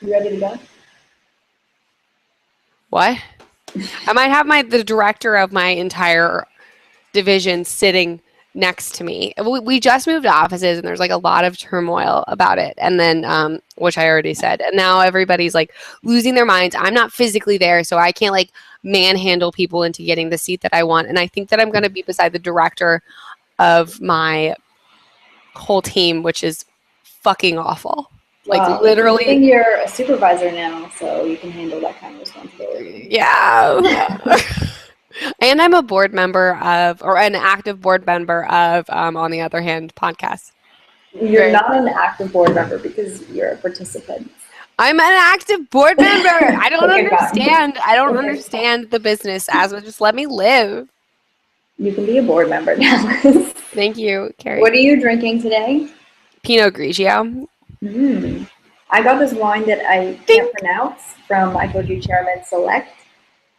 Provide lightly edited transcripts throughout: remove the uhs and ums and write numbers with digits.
You ready to go? What? I might have the director of my entire division sitting next to me. We just moved offices and there's like a lot of turmoil about it. And then, which I already said, and now everybody's like losing their minds. I'm not physically there, so I can't like manhandle people into getting the seat that I want. And I think that I'm going to be beside the director of my whole team, which is fucking awful. Like literally. I think you're a supervisor now, so you can handle that kind of responsibility. Yeah. And I'm a board member of, or an active board member of, On the Other Hand podcast. You're not an active board member because you're a participant. I'm an active board member. I don't understand. I don't understand the business, Asma. Just let me live. You can be a board member now. Thank you, Carrie. What are you drinking today? Pinot Grigio. I got this wine that I can't pronounce from, I told you, Chairman Select.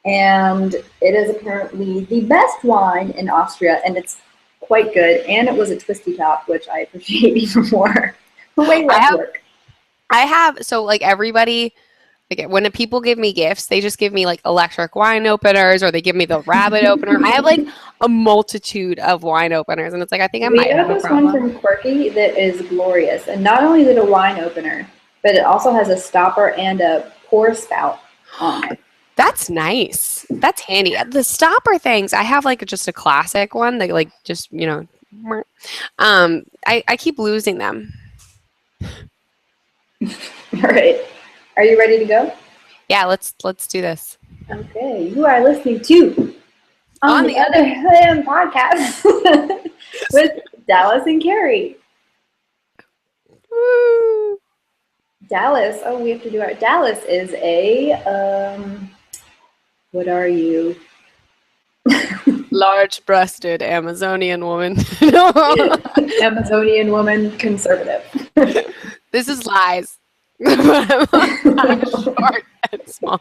And it is apparently the best wine in Austria, and it's quite good. And it was a twisty top, which I appreciate even more. Way less work. So like everybody, like when people give me gifts, they just give me like electric wine openers, or they give me the rabbit opener. I have like a multitude of wine openers, and it's like I think I might have a problem. We have this one from Quirky that is glorious, and not only is it a wine opener, but it also has a stopper and a pour spout on it. That's nice. That's handy. The stopper things, I have like just a classic one that like just, you know, I keep losing them. All right. Are you ready to go? Yeah, let's do this. Okay. You are listening to On the Other Hand podcast with Dallas and Carrie. Woo. Dallas. Oh, we have to do our. Dallas is a what are you? Large-breasted Amazonian woman. Amazonian woman, conservative. This is lies. I'm short and small.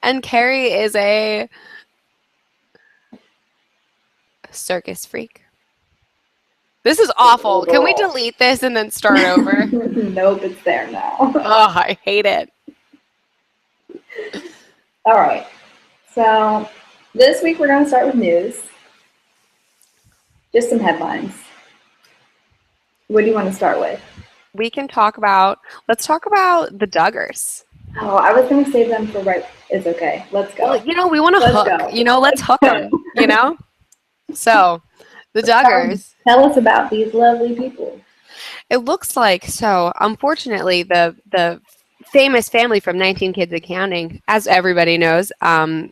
And Carrie is a circus freak. This is awful. Can we delete this and then start over? Nope, it's there now. Oh, I hate it. All right. So this week we're going to start with news. Just some headlines. What do you want to start with? Let's talk about the Duggars. Oh, I was going to save them for right. It's okay. Let's go. Well, you know, we want to hook. Go. You know, let's hook them, you know? So, the Duggars. Tell us about these lovely people. It looks like, so unfortunately, the famous family from 19 Kids and Counting, as everybody knows. I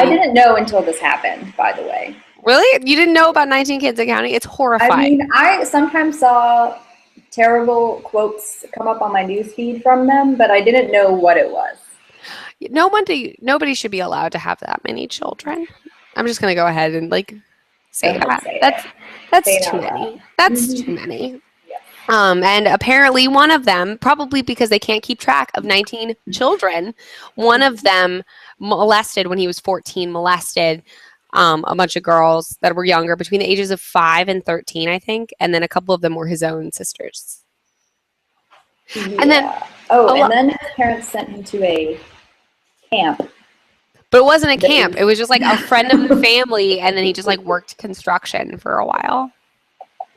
didn't know until this happened, by the way. Really? You didn't know about 19 Kids and Counting? It's horrifying. I mean, I sometimes saw terrible quotes come up on my newsfeed from them, but I didn't know what it was. Nobody should be allowed to have that many children. I'm just going to go ahead and say that. That's too many. That's too many. And apparently one of them, probably because they can't keep track of 19 children, one of them molested when he was 14, molested a bunch of girls that were younger, between the ages of 5 and 13, I think. And then a couple of them were his own sisters. Yeah. And then his parents sent him to a camp. But it wasn't a camp. It was just like a friend of the family, and then he just worked construction for a while.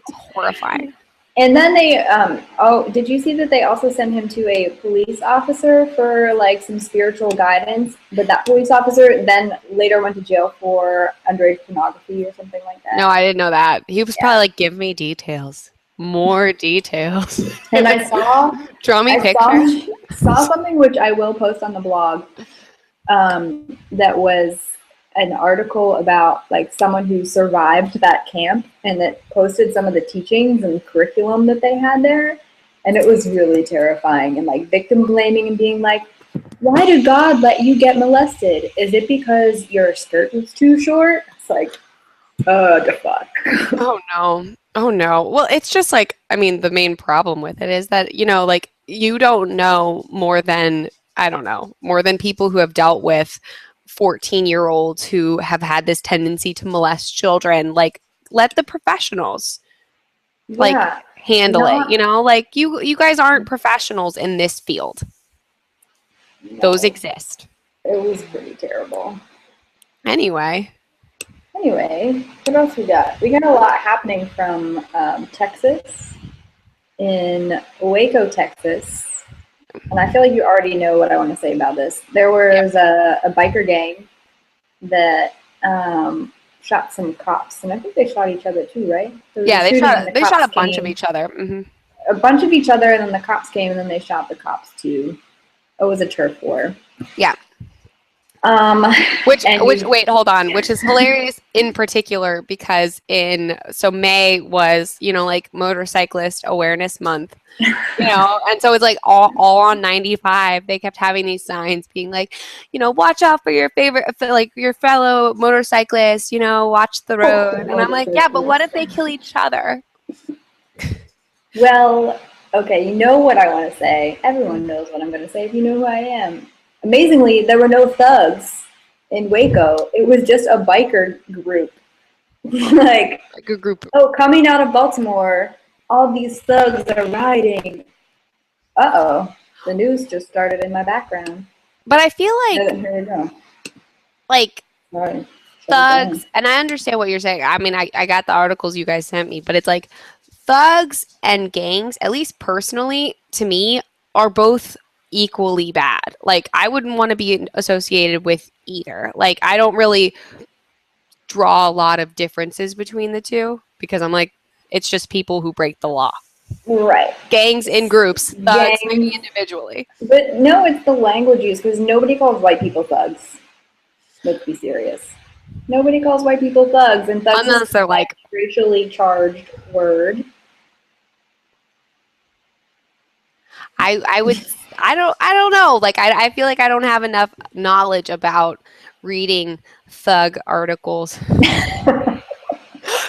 It's horrifying. And then they, did you see that they also sent him to a police officer for some spiritual guidance? But that police officer then later went to jail for underage pornography or something like that. No, I didn't know that. He was probably give me details. More details. And I saw draw me pictures. Saw something which I will post on the blog. That was an article about someone who survived that camp and that posted some of the teachings and curriculum that they had there. And it was really terrifying, and victim blaming and being why did God let you get molested? Is it because your skirt was too short? It's the fuck. Oh no. Well, it's just the main problem with it is that, you don't know more than people who have dealt with 14-year-olds who have had this tendency to molest children. Let the professionals handle it, you know? Like, you guys aren't professionals in this field. No, those exist. It was pretty terrible. Anyway, what else we got? We got a lot happening from Texas, in Waco, Texas. And I feel like you already know what I want to say about this. There was a biker gang that shot some cops, and I think they shot each other too, right? Yeah, they shot a bunch of each other. Mm-hmm. A bunch of each other, and then the cops came, and then they shot the cops too. It was a turf war. Yeah. Which wait, hold on, which is hilarious in particular because May was, like Motorcyclist Awareness Month, and so it's like all on 95. They kept having these signs being like, watch out for your your fellow motorcyclists, watch the road. And I'm like, yeah, but what if they kill each other? Well, okay, you know what I want to say. Everyone knows what I'm going to say if you know who I am. Amazingly, there were no thugs in Waco. It was just a biker group. Like, a group. Oh, coming out of Baltimore, all these thugs are riding. Uh-oh. The news just started in my background. But I feel like... Here we go. Like, thugs... And I understand what you're saying. I mean, I got the articles you guys sent me, but it's like thugs and gangs, at least personally, to me, are both equally bad. Like, I wouldn't want to be associated with either. Like, I don't really draw a lot of differences between the two because I'm like, it's just people who break the law. Right. Gangs in groups, thugs maybe individually. But no, it's the language use because nobody calls white people thugs. Let's be serious. Nobody calls white people thugs, and thugs unless they're like racially charged word. I don't know. Like, I feel like I don't have enough knowledge about reading thug articles.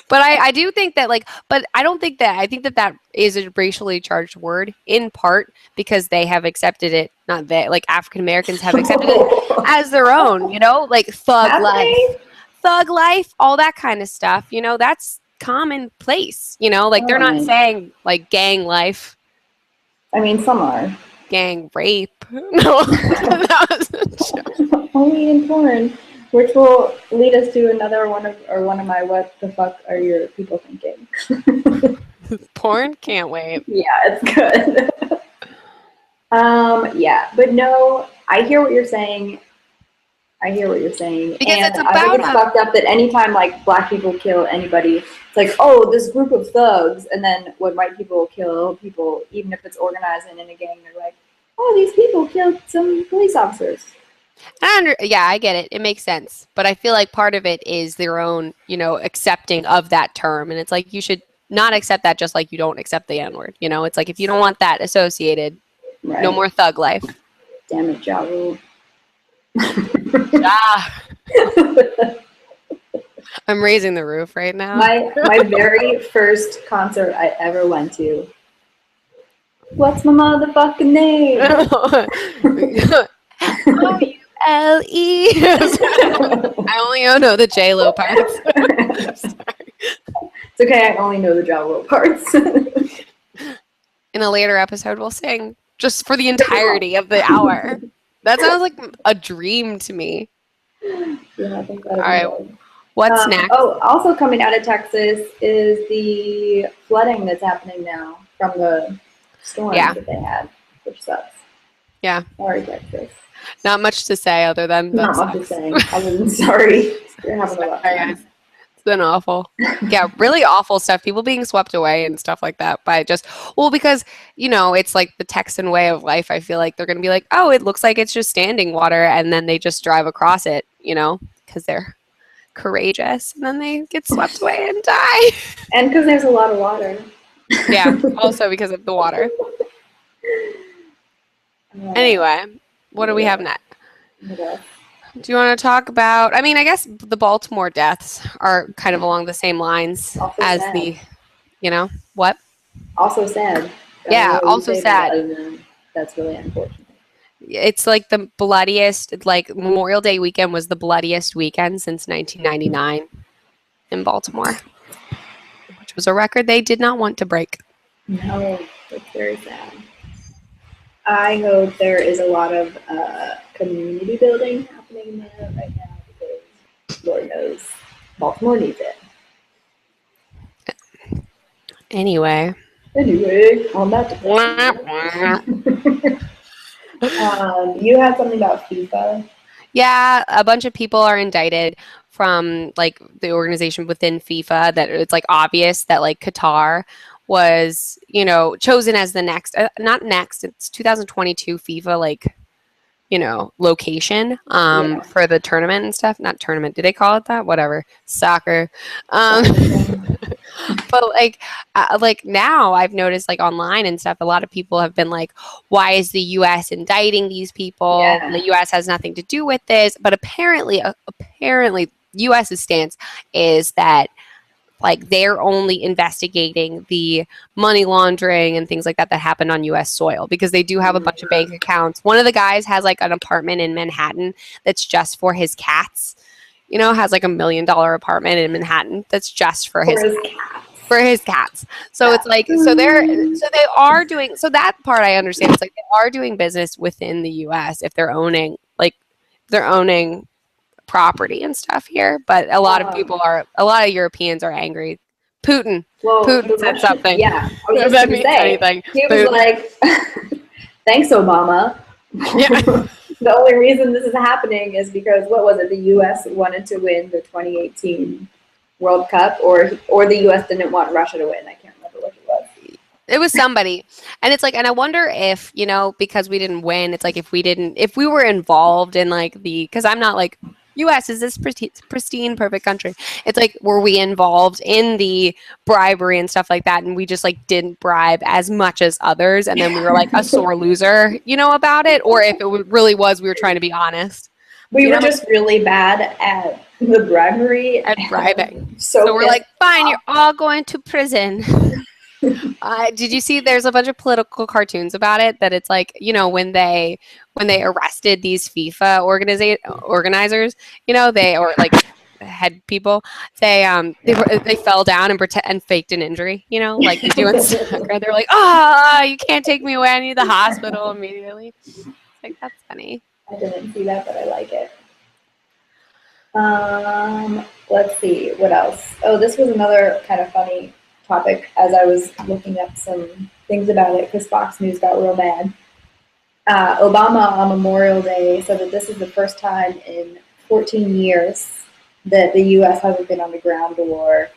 But I do think that, but I don't think that, I think that is a racially charged word in part because they have accepted it, not they, like African Americans have accepted it as their own, like thug life, all that kind of stuff, that's commonplace, like they're not saying like gang life. I mean, some are. Gang rape. No, that was a joke. Only in porn, which will lead us to another one of my what the fuck are your people thinking? Porn? Can't wait. Yeah, it's good. Yeah, but no, I hear what you're saying. Because it's about I think it's fucked up that anytime like black people kill anybody, it's like, oh, this group of thugs, and then when white people kill people, even if it's organized and in a gang, they're like, oh, these people killed some police officers. Yeah, I get it. It makes sense. But I feel like part of it is their own, accepting of that term. And it's like you should not accept that just like you don't accept the N-word. It's like if you don't want that associated, right. No more thug life. Damn it, Ja Rule. I'm raising the roof right now. My very first concert I ever went to. What's my motherfucking name? O-U-L-E. I only know the J-Lo parts. It's okay, I only know the Ja Rule parts. In a later episode, we'll sing just for the entirety of the hour. That sounds like a dream to me. Yeah, I think all right. What's next? Oh, also coming out of Texas is the flooding that's happening now from the storms that they had, which sucks. Yeah. Sorry, Texas. Not much to say other than not much to say. Other than sorry. You're having a rough time. It's been awful. Yeah, really awful stuff. People being swept away and stuff like that by because, it's like the Texan way of life. I feel like they're going to be like, oh, it looks like it's just standing water. And then they just drive across it, because they're courageous. And then they get swept away and die. And because there's a lot of water. Yeah, also because of the water. Anyway, what do we have next? Do you want to talk about, I guess the Baltimore deaths are kind of along the same lines also as sad. What? Also sad. Yeah, also sad. That's really unfortunate. It's like the bloodiest, like Memorial Day weekend was the bloodiest weekend since 1999 in Baltimore, which was a record they did not want to break. No, it's very sad. I hope there is a lot of community building happening there right now because Lord knows Baltimore needs it. Anyway, On that you had something about FIFA. yeah, a bunch of people are indicted from like the organization within FIFA that it's like obvious that like Qatar was, you know, chosen as the next, not next, it's 2022 FIFA like, you know, location Yeah. for the tournament and stuff. Not tournament, do they call it that? Whatever. Soccer. But like now I've noticed like online and stuff, a lot of people have been like, why is the US indicting these people? Yeah. The US has nothing to do with this. But apparently US's stance is that like they're only investigating the money laundering and things like that that happened on US soil because they do have a bunch of bank accounts. One of the guys has like an apartment in Manhattan that's just for his cats. You know, has like $1 million apartment in Manhattan that's just for his cats. So it's like so they are doing so that part I understand. It's like they are doing business within the US if they're owning property and stuff here, but a lot of Europeans are angry. Putin said something. Yeah, I was just that going to means say. Anything. He was like, "Thanks, Obama." Yeah. The only reason this is happening is because what was it? The U.S. wanted to win the 2018 World Cup, or the U.S. didn't want Russia to win. I can't remember what it was. It was somebody. And it's like, and I wonder if, you know, because we didn't win, it's like if we were involved in like because I'm not like, US is this pristine, perfect country. It's like, were we involved in the bribery and stuff like that? And we just like didn't bribe as much as others. And then we were like a sore loser, you know, about it. Or if it really was, we were trying to be honest. We were just really bad at the bribery. At bribing. So we're like, fine, you're all going to prison. Did you see there's a bunch of political cartoons about it that it's like, you know, when they arrested these FIFA organizers, you know, or like head people, they fell down and faked an injury, you know, like they do in soccer. They're like, you can't take me away, I need the hospital immediately. Like, that's funny. I didn't see that, but I like it. Let's see, what else? Oh, this was another kind of funny topic as I was looking up some things about it because Fox News got real mad. Obama on Memorial Day said that this is the first time in 14 years that the U.S. hasn't been on the ground war.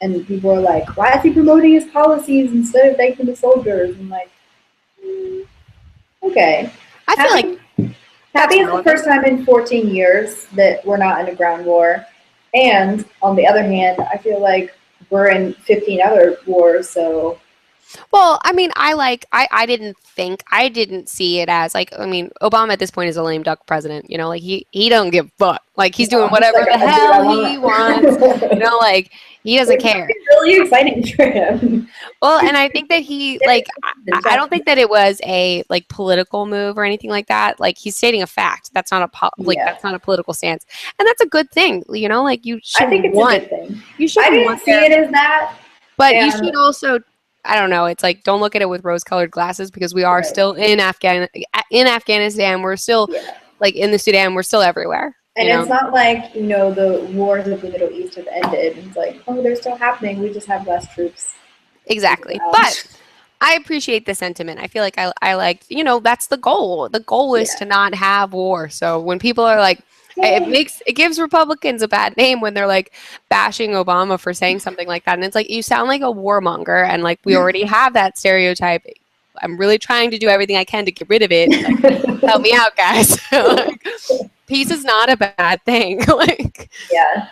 And people are like, why is he promoting his policies instead of thanking the soldiers? And like, okay. I feel like happy it's the first time in 14 years that we're not in a ground war. And on the other hand, I feel like we're in 15 other wars, so. Well, I mean, I didn't see it as like, I mean, Obama at this point is a lame duck president, you know, like he don't give a fuck. Like he's doing whatever the hell he wants, you know, like he doesn't care. It's really exciting for him. Well, and I think that he like, I don't think that it was a like political move or anything like that. Like he's stating a fact. That's not that's not a political stance, and that's a good thing, you know. Like you should. I think it's a good thing. You should. I didn't see it as that, but you should also. I don't know. It's like, don't look at it with rose-colored glasses because we are still in Afghanistan. We're still like in the Sudan. We're still everywhere. And it's not like, you know, the wars of the Middle East have ended. It's like, oh, they're still happening. We just have less troops. Exactly. But I appreciate the sentiment. I feel like I like, you know, that's the goal. The goal is to not have war. So when people are like, it gives Republicans a bad name when they're like bashing Obama for saying something like that. And it's like, you sound like a warmonger, and like we already have that stereotype. I'm really trying to do everything I can to get rid of it. Like, help me out, guys. Like, peace is not a bad thing. Like, yeah.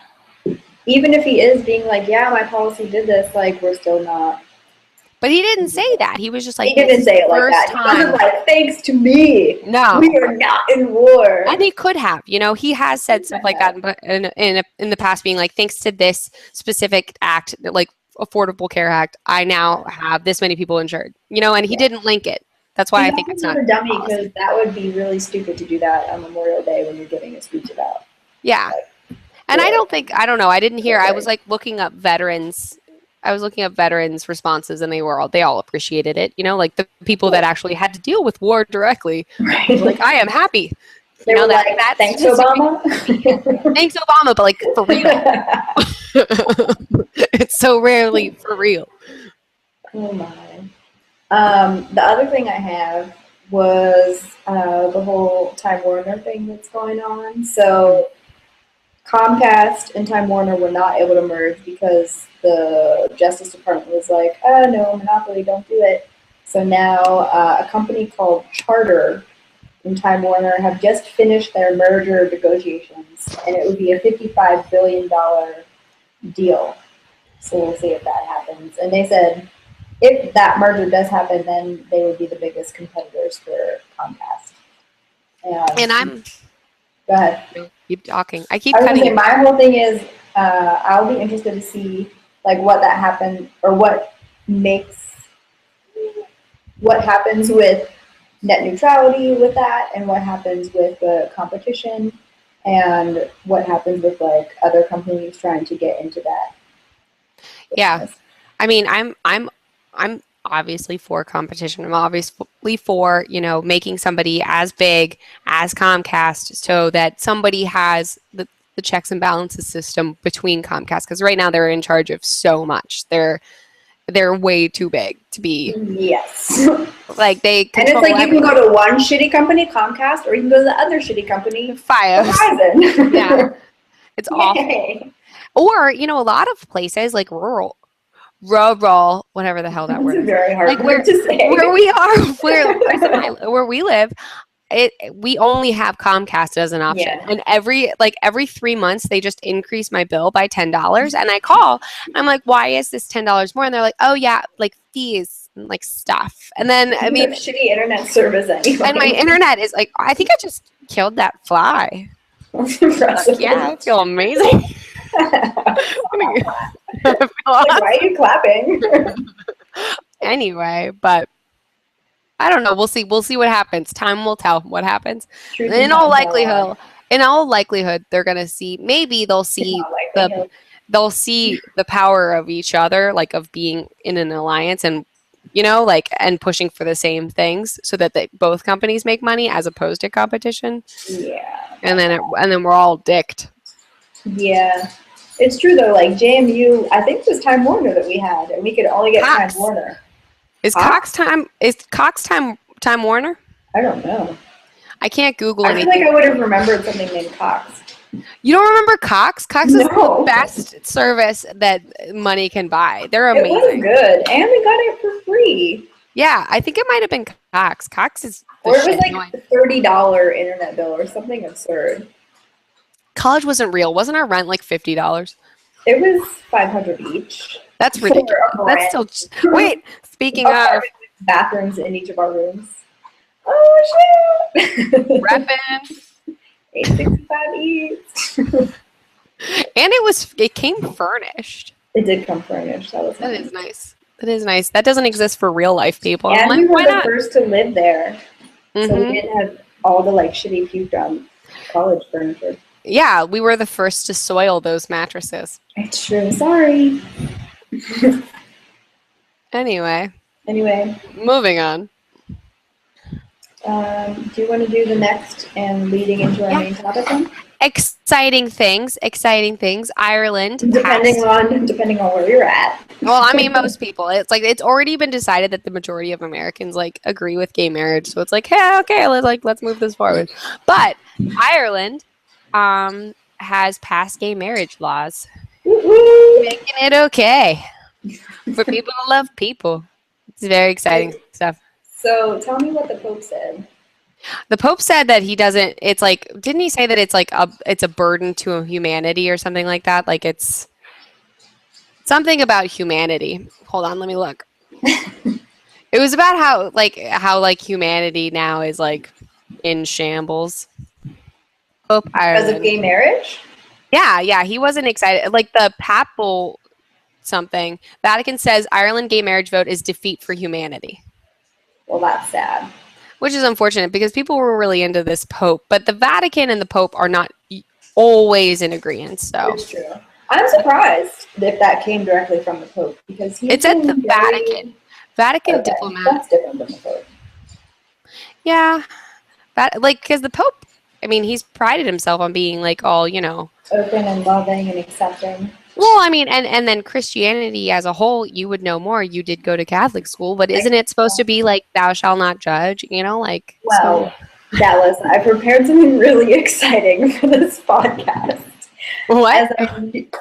Even if he is being like, yeah, my policy did this, like we're still not. But he didn't say that. He was just like, he didn't say it like that. He wasn't like, thanks to me. No, we are not in war. And he could have, you know, he has said stuff like that in the past, being like, thanks to this specific act, like Affordable Care Act, I now have this many people insured, you know, and he didn't link it. That's why I think it's not a dummy, because that would be really stupid to do that on Memorial Day when you're giving a speech about. Yeah. Like, and I don't know. I didn't hear. I was like looking up veterans looking up veterans' responses, and they all appreciated it. You know, like the people that actually had to deal with war directly, Right. like I am happy. They You know were that. like, That's thanks, Obama. Thanks, Obama, but like for real. It's so rarely for real. Oh my. The other thing I have was the whole Time Warner thing that's going on. So Comcast and Time Warner were not able to merge because the Justice Department was like, oh no, monopoly, don't do it. So now a company called Charter and Time Warner have just finished their merger negotiations, and it would be a $55 billion deal. So we'll see if that happens. And they said if that merger does happen, then they would be the biggest competitors for Comcast. And I'm Go ahead. Keep talking. I keep I was gonna cutting say, you. my whole thing is I'll be interested to see like what that happened or what happens with net neutrality with that, and what happens with the competition, and what happens with like other companies trying to get into that business. Yeah. I mean, I'm obviously for competition. I'm obviously for, you know, making somebody as big as Comcast so that somebody has the checks and balances system between Comcast, because right now they're in charge of so much. They're way too big to be. Yes. Like they And it's control like you can go to one shitty company, Comcast, or you can go to the other shitty company, Fios. Verizon. Yeah. It's awful. Yay. Or, you know, a lot of places like rural, whatever the hell that word is. Very hard Like word to say. where we are, where we live, we only have Comcast as an option. Yeah. And every 3 months they just increase my bill by $10, and I call. I'm like, why is this $10 more? And they're like, oh yeah, like fees and like stuff. And then I mean, shitty internet service anyway. And my internet is like, I think I just killed that fly. That's impressive. Yeah, I feel amazing. Like, why are you clapping? Anyway, but I don't know. We'll see. We'll see what happens. Time will tell what happens. In all likelihood, they're gonna see. Maybe they'll see the power of each other, like of being in an alliance, and you know, like and pushing for the same things, so that both companies make money as opposed to competition. Yeah. And then we're all dicked. Yeah. It's true though. Like JMU, I think it was Time Warner that we had, and we could only get Cox. Time Warner. Is Cox Time Warner? I don't know. I can't Google anything. I feel like I would have remembered something named Cox. You don't remember Cox? Cox is the best service that money can buy. They're amazing. It was good, and we got it for free. Yeah, I think it might have been Cox. Cox is or it was like a $30 internet bill or something absurd. College wasn't real. Wasn't our rent like $50? It was $500 each. That's ridiculous. That's still. Wait, speaking of bathrooms in each of our rooms. Oh shit! Reppin'. $865 each. And it came furnished. It did come furnished. That is nice. That is nice. That doesn't exist for real life people. And like, we were the first to live there, mm-hmm. so we didn't have all the like shitty puked on college furniture. Yeah, we were the first to soil those mattresses. It's true. Sorry. Anyway, moving on. Do you want to do the next and leading into our main topic then? Exciting things. Ireland. Depending on where you're at. Well, I mean, most people. It's like it's already been decided that the majority of Americans like agree with gay marriage. So it's like, hey, okay, let's move this forward. But Ireland has passed gay marriage laws, making it okay for people to love people. It's very exciting stuff. So tell me what the Pope said. The Pope said that he doesn't. It's like, didn't he say that it's like it's a burden to humanity or something like that? Like it's something about humanity. Hold on, let me look. It was about how humanity now is like in shambles. Pope Ireland. Because of gay marriage? Yeah. He wasn't excited. Like the papal something. Vatican says Ireland gay marriage vote is defeat for humanity. Well, that's sad. Which is unfortunate because people were really into this Pope. But the Vatican and the Pope are not always in agreement. So it's true. I'm surprised if that came directly from the Pope because It's at the Vatican. Vatican diplomat. That's different than the Pope. Yeah, because the Pope, I mean, he's prided himself on being like all, open and loving and accepting. Well, I mean, and then Christianity as a whole, you would know more. You did go to Catholic school, but isn't it supposed to be like thou shalt not judge? Well, Dallas, I prepared something really exciting for this podcast. What?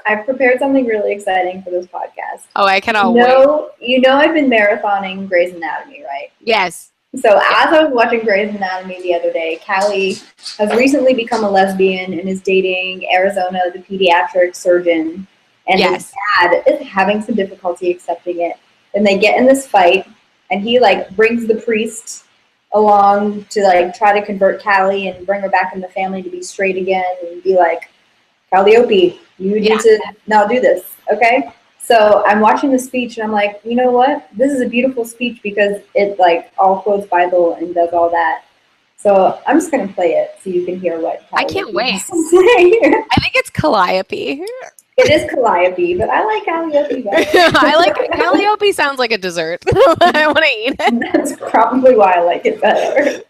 I've prepared something really exciting for this podcast. Oh, I cannot wait. I've been marathoning Grey's Anatomy, right? Yes. So as I was watching Grey's Anatomy the other day, Callie has recently become a lesbian and is dating Arizona, the pediatric surgeon. And his dad is having some difficulty accepting it. And they get in this fight, and he, brings the priest along to, try to convert Callie and bring her back in the family to be straight again and be like, Calliope, you need to not do this, okay? So I'm watching the speech, and I'm like, you know what? This is a beautiful speech because it, all quotes Bible and does all that. So I'm just going to play it so you can hear what Calliope I can't wait. I think it's Calliope. It is Calliope, but I like Calliope better. Calliope sounds like a dessert. I want to eat it. That's probably why I like it better.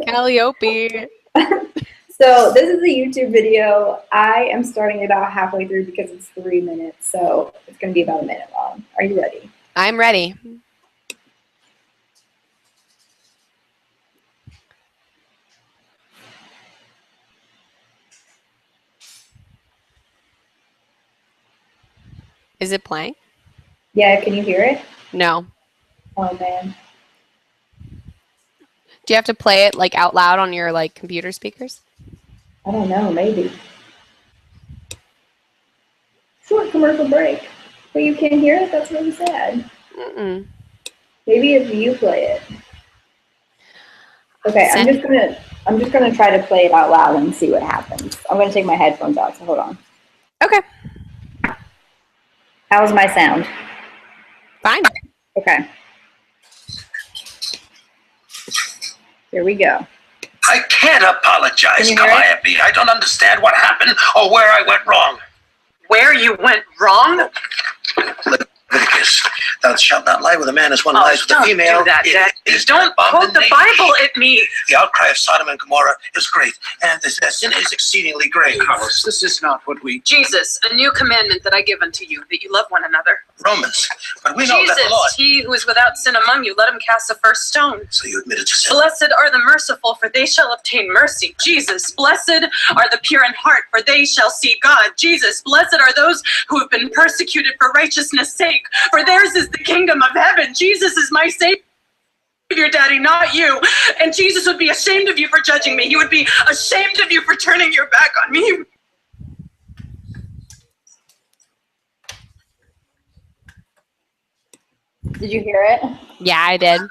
Calliope. So this is a YouTube video. I am starting about halfway through because it's 3 minutes, so it's going to be about a minute long. Are you ready? I'm ready. Is it playing? Yeah, can you hear it? No. Oh, man. Do you have to play it out loud on your computer speakers? I don't know, maybe. Short commercial break. But you can't hear it? That's really sad. Mm-mm. Maybe if you play it. Okay, I'm just gonna try to play it out loud and see what happens. I'm gonna take my headphones out, so hold on. Okay. How's my sound? Fine. Okay. Here we go. I can't apologize, Calliope. I don't understand what happened or where I went wrong. Where you went wrong? Leviticus, thou shalt not lie with a man as one lies with a female. Don't do that, Dad. Don't quote the Bible at me. The outcry of Sodom and Gomorrah is great, and this sin is exceedingly grave. Carlos, this is not what we... Jesus, a new commandment that I give unto you, that you love one another. Romans, but we know Jesus, that the Lord... he who is without sin among you, let him cast the first stone. So you admitted to sin. Blessed are the merciful, for they shall obtain mercy. Jesus, blessed are the pure in heart, for they shall see God. Jesus, blessed are those who have been persecuted for righteousness' sake, for theirs is the kingdom of heaven. Jesus is my Savior, Daddy, not you. And Jesus would be ashamed of you for judging me. He would be ashamed of you for turning your back on me. Did you hear it? Yeah, I did.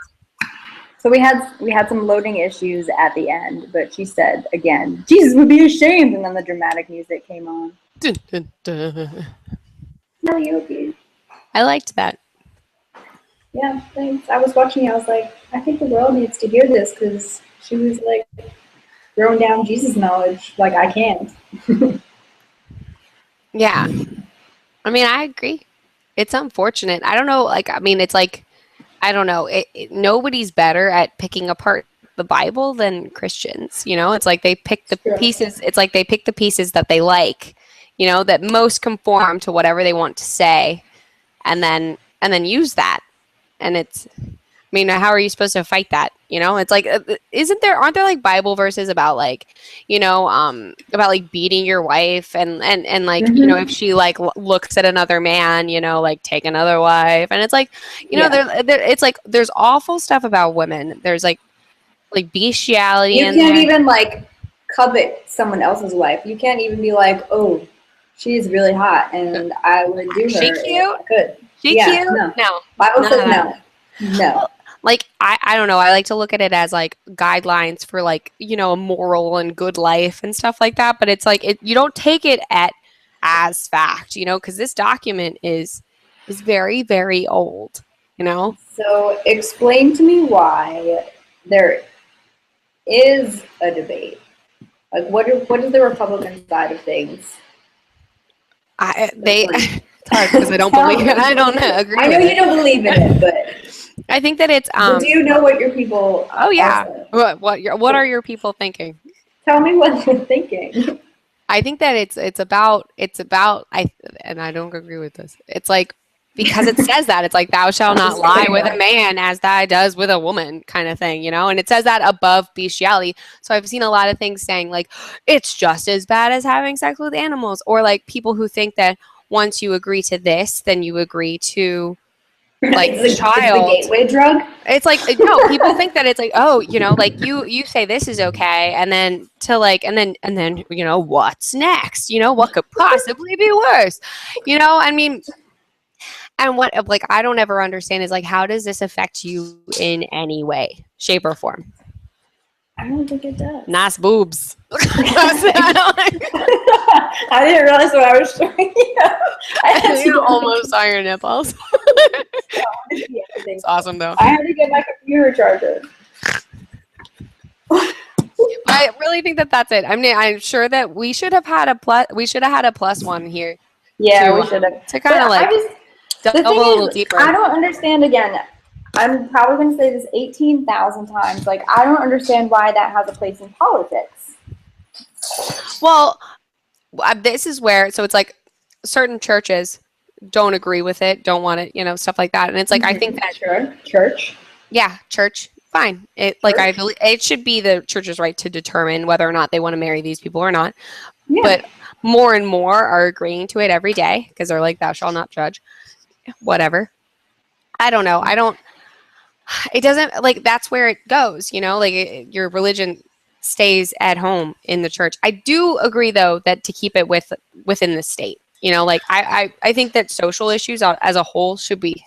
So we had some loading issues at the end, but she said again, Jesus would be ashamed, and then the dramatic music came on. Dun, dun, dun. Calliope. I liked that. Yeah, thanks. I was watching it, I was like, I think the world needs to hear this because she was throwing down Jesus knowledge like I can't. Yeah. I mean, I agree. It's unfortunate. I don't know. It's I don't know. Nobody's better at picking apart the Bible than Christians. It's they pick the pieces. It's they pick the pieces that they like, that most conform to whatever they want to say, and then use that. And how are you supposed to fight that? It's aren't there Bible verses about about beating your wife and if she looks at another man, take another wife. And it's it's there's awful stuff about women. There's bestiality. You can't even covet someone else's wife. You can't even be oh, she's really hot and I would do her. She cute? I could. She cute? No. Bible says no. No. I don't know. I like to look at it as guidelines for a moral and good life and stuff like that. But it's you don't take it as fact, because this document is very, very old, So explain to me why there is a debate. What is the Republican side of things? It's hard because I don't believe it. I don't agree. I know you don't believe in it, but I think that it's but do you know what your people? Oh yeah. Are What are your people thinking? Tell me what they're thinking. I think that it's about and I don't agree with this. It's like because it says that it's like thou shalt not lie with a man as thou does with a woman kind of thing, you know, and it says that above bestiality. So I've seen a lot of things saying like it's just as bad as having sex with animals, or like people who think that once you agree to this, then you agree to like it's child. It's the gateway drug. It's like no, people think that it's like, oh, you know, like you say this is okay, and then to like and then you know what's next? You know, what could possibly be worse? You know, I mean, and what like I don't ever understand is like how does this affect you in any way, shape, or form? I don't think it does. Nice boobs. I didn't realize what I was showing you. You almost saw your nipples. It's awesome though. I had to get my computer charger. I really think that that's it. I mean, I'm sure that we should have had a plus. We should have had a plus one here. Yeah, we should have. To kind of like delve a little deeper. I don't understand. Again, I'm probably going to say this 18,000 times. Like, I don't understand why that has a place in politics. Well, this is where, so it's like certain churches don't agree with it, don't want it, you know, stuff like that. And it's like, I think that church. Yeah, church, fine. It like I believe it should be the church's right to determine whether or not they want to marry these people or not. Yeah. But more and more are agreeing to it every day because they're like, thou shalt not judge. Whatever. I don't know. It doesn't like that's where it goes, you know, like your religion stays at home in the church. I do agree though that to keep it within the state, you know, like I think that social issues as a whole should be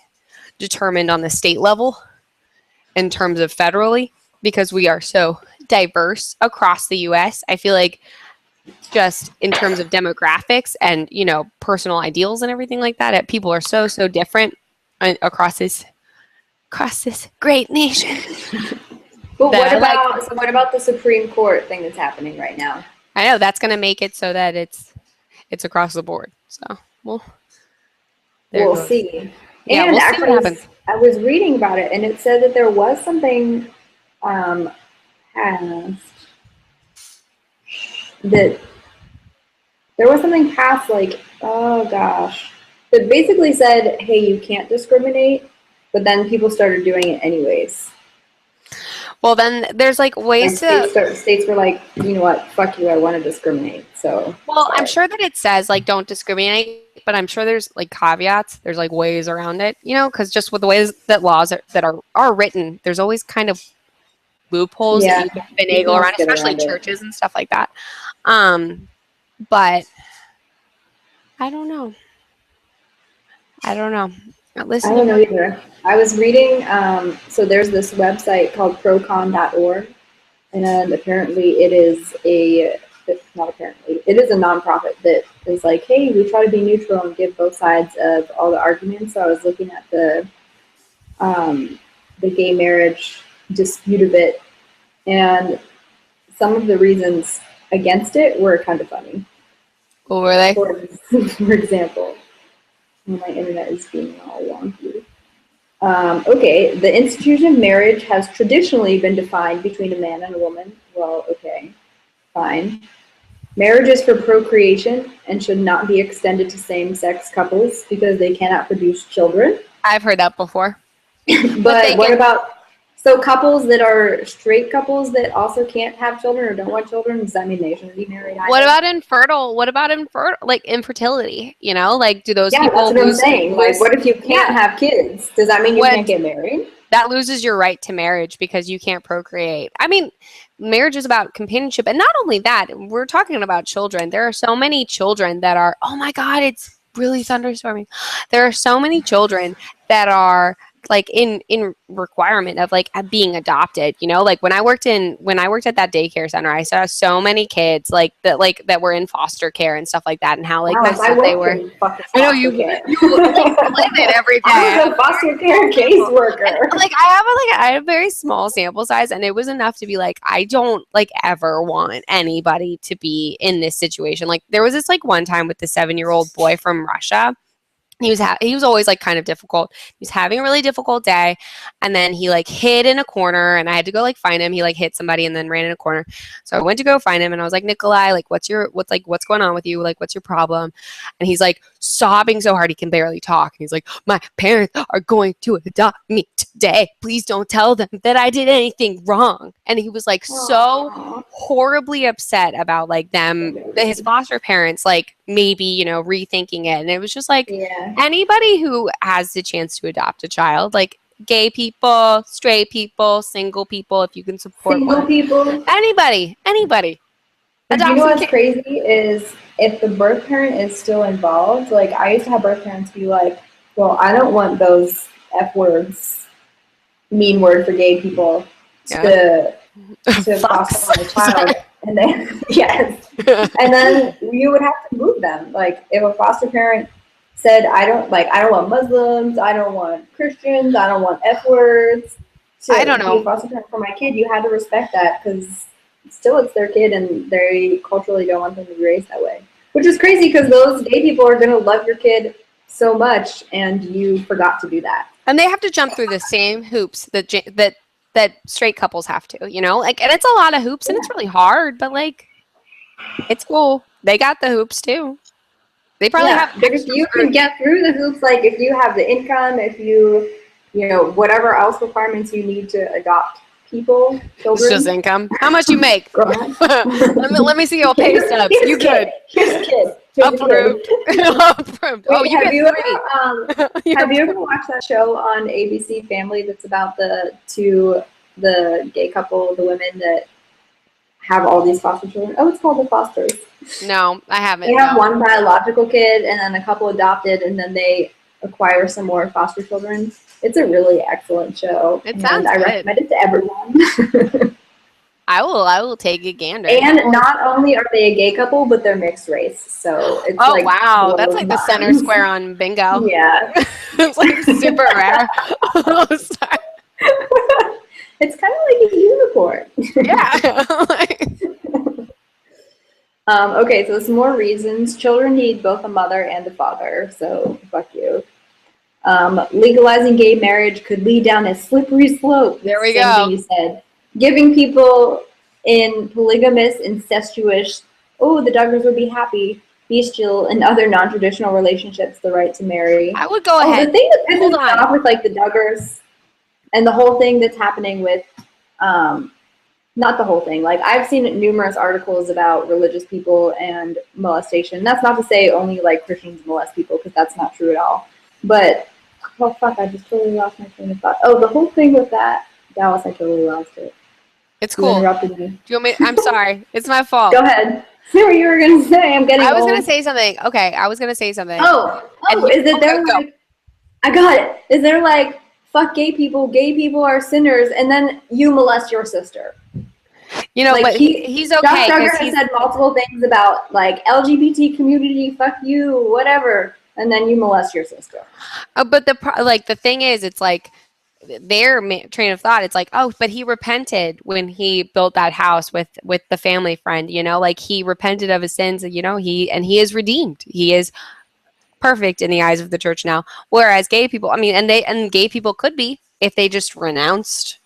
determined on the state level in terms of federally because we are so diverse across the US. I feel like just in terms of demographics and, you know, personal ideals and everything like that, people are so different across this great nation. But what about the Supreme Court thing that's happening right now? I know that's going to make it so that it's across the board. So we'll see. Yeah, and we'll actually, see what happens. I was reading about it, and it said that there was something passed that there was something passed like that basically said, hey, you can't discriminate. But then people started doing it anyways. Well, then there's like ways states were like, you know what, fuck you, I want to discriminate. So. Well, I'm sure that it says like don't discriminate, but I'm sure there's like caveats. There's like ways around it, you know, because just with the ways that laws that are written, there's always kind of loopholes that you can finagle around, especially churches and stuff like that. But I don't know. Listen, I don't know either. I was reading, so there's this website called procon.org, and apparently it is a nonprofit that is like, hey, we try to be neutral and give both sides of all the arguments. So I was looking at the gay marriage dispute a bit, and some of the reasons against it were kind of funny. What were they? For example. My internet is being all wonky. Okay, the institution of marriage has traditionally been defined between a man and a woman. Well, okay, fine. Marriage is for procreation and should not be extended to same-sex couples because they cannot produce children. I've heard that before. But what about couples that are straight couples that also can't have children or don't want children? Does that mean they shouldn't be married either? What about infertile? Like infertility? You know, like do those people? That's what I'm saying. Like, what if you can't have kids? Does that mean you can't get married? That loses your right to marriage because you can't procreate. I mean, marriage is about companionship, and not only that, we're talking about children. There are so many children that are. Oh my God, it's really thunderstorming. There are so many children that are like in requirement of like being adopted, you know, like when I worked at that daycare center, I saw so many kids that were in foster care and stuff like that, and how like messed up they were. I know you live it every day. I was a foster care caseworker. Like I have a very small sample size, and it was enough to be like, I don't like ever want anybody to be in this situation. Like there was this like one time with the 7-year-old boy from Russia. He was always like kind of difficult. He was having a really difficult day, and then he like hid in a corner, and I had to go like find him. He like hit somebody and then ran in a corner. So I went to go find him, and I was like, Nikolai, like what's going on with you? Like what's your problem? And he's like sobbing so hard he can barely talk. And he's like, my parents are going to adopt me today. Please don't tell them that I did anything wrong. And he was like so horribly upset about like his foster parents like maybe, you know, rethinking it. And it was just like anybody who has the chance to adopt a child, like gay people, straight people, single people, if you can support people, anybody. But you know what's crazy is if the birth parent is still involved, like I used to have birth parents be like, well, I don't want those F words, mean word for gay people to foster on the child. And then, and then you would have to move them. Like if a foster parent said, I don't want Muslims, I don't want Christians, I don't want F words. I don't know. Be a foster parent for my kid, you had to respect that because still it's their kid and they culturally don't want them to be raised that way. Which is crazy because those gay people are going to love your kid so much and you forgot to do that. And they have to jump through the same hoops that straight couples have to, you know, like, and it's a lot of hoops and it's really hard, but like, it's cool. They got the hoops too. They probably have. But if you can get through the hoops, like if you have the income, if you know, whatever else requirements you need to adopt people, children. It's just income. How much you make? let me see your pay stubs. You good. Here's a kid. Approved. Approved. Wait, have you ever watched that show on ABC Family that's about the gay couple, the women that have all these foster children? Oh, it's called The Fosters. No, I haven't. They have one biological kid and then a couple adopted, and then they acquire some more foster children. It's a really excellent show. It sounds good. I recommend it to everyone. I will take a gander. And not only are they a gay couple, but they're mixed race. So it's wow, that's like the center square on bingo. Yeah, it's like super rare. It's kind of like a unicorn. Yeah. Okay, so some more reasons. Children need both a mother and a father. So fuck you. Legalizing gay marriage could lead down a slippery slope. There we go. You said. Giving people in polygamous, incestuous, the Duggars would be happy, bestial, and other non-traditional relationships the right to marry. I would go ahead. The thing that pisses me off with like the Duggars and the whole thing that's happening with, not the whole thing. Like I've seen numerous articles about religious people and molestation. That's not to say only like Christians molest people because that's not true at all. But oh fuck, I just totally lost my train of thought. Oh, the whole thing with that, Dallas, I totally lost it. It's cool. You interrupted me. Do you want me? I'm sorry. It's my fault. Go ahead. Say what you were gonna say. I'm getting. I was gonna say something. Okay, I was gonna say something. Is it there? Like, I got it. Is there like fuck gay people? Gay people are sinners, and then you molest your sister. You know, like, but he's okay. Josh Duggar has said multiple things about like LGBT community. Fuck you, whatever, and then you molest your sister. But the thing is, it's like. Their train of thought, it's like, oh, but he repented when he built that house with the family friend, you know, like he repented of his sins, you know, he is redeemed. He is perfect in the eyes of the church now. Whereas gay people, I mean, and gay people could be if they just renounced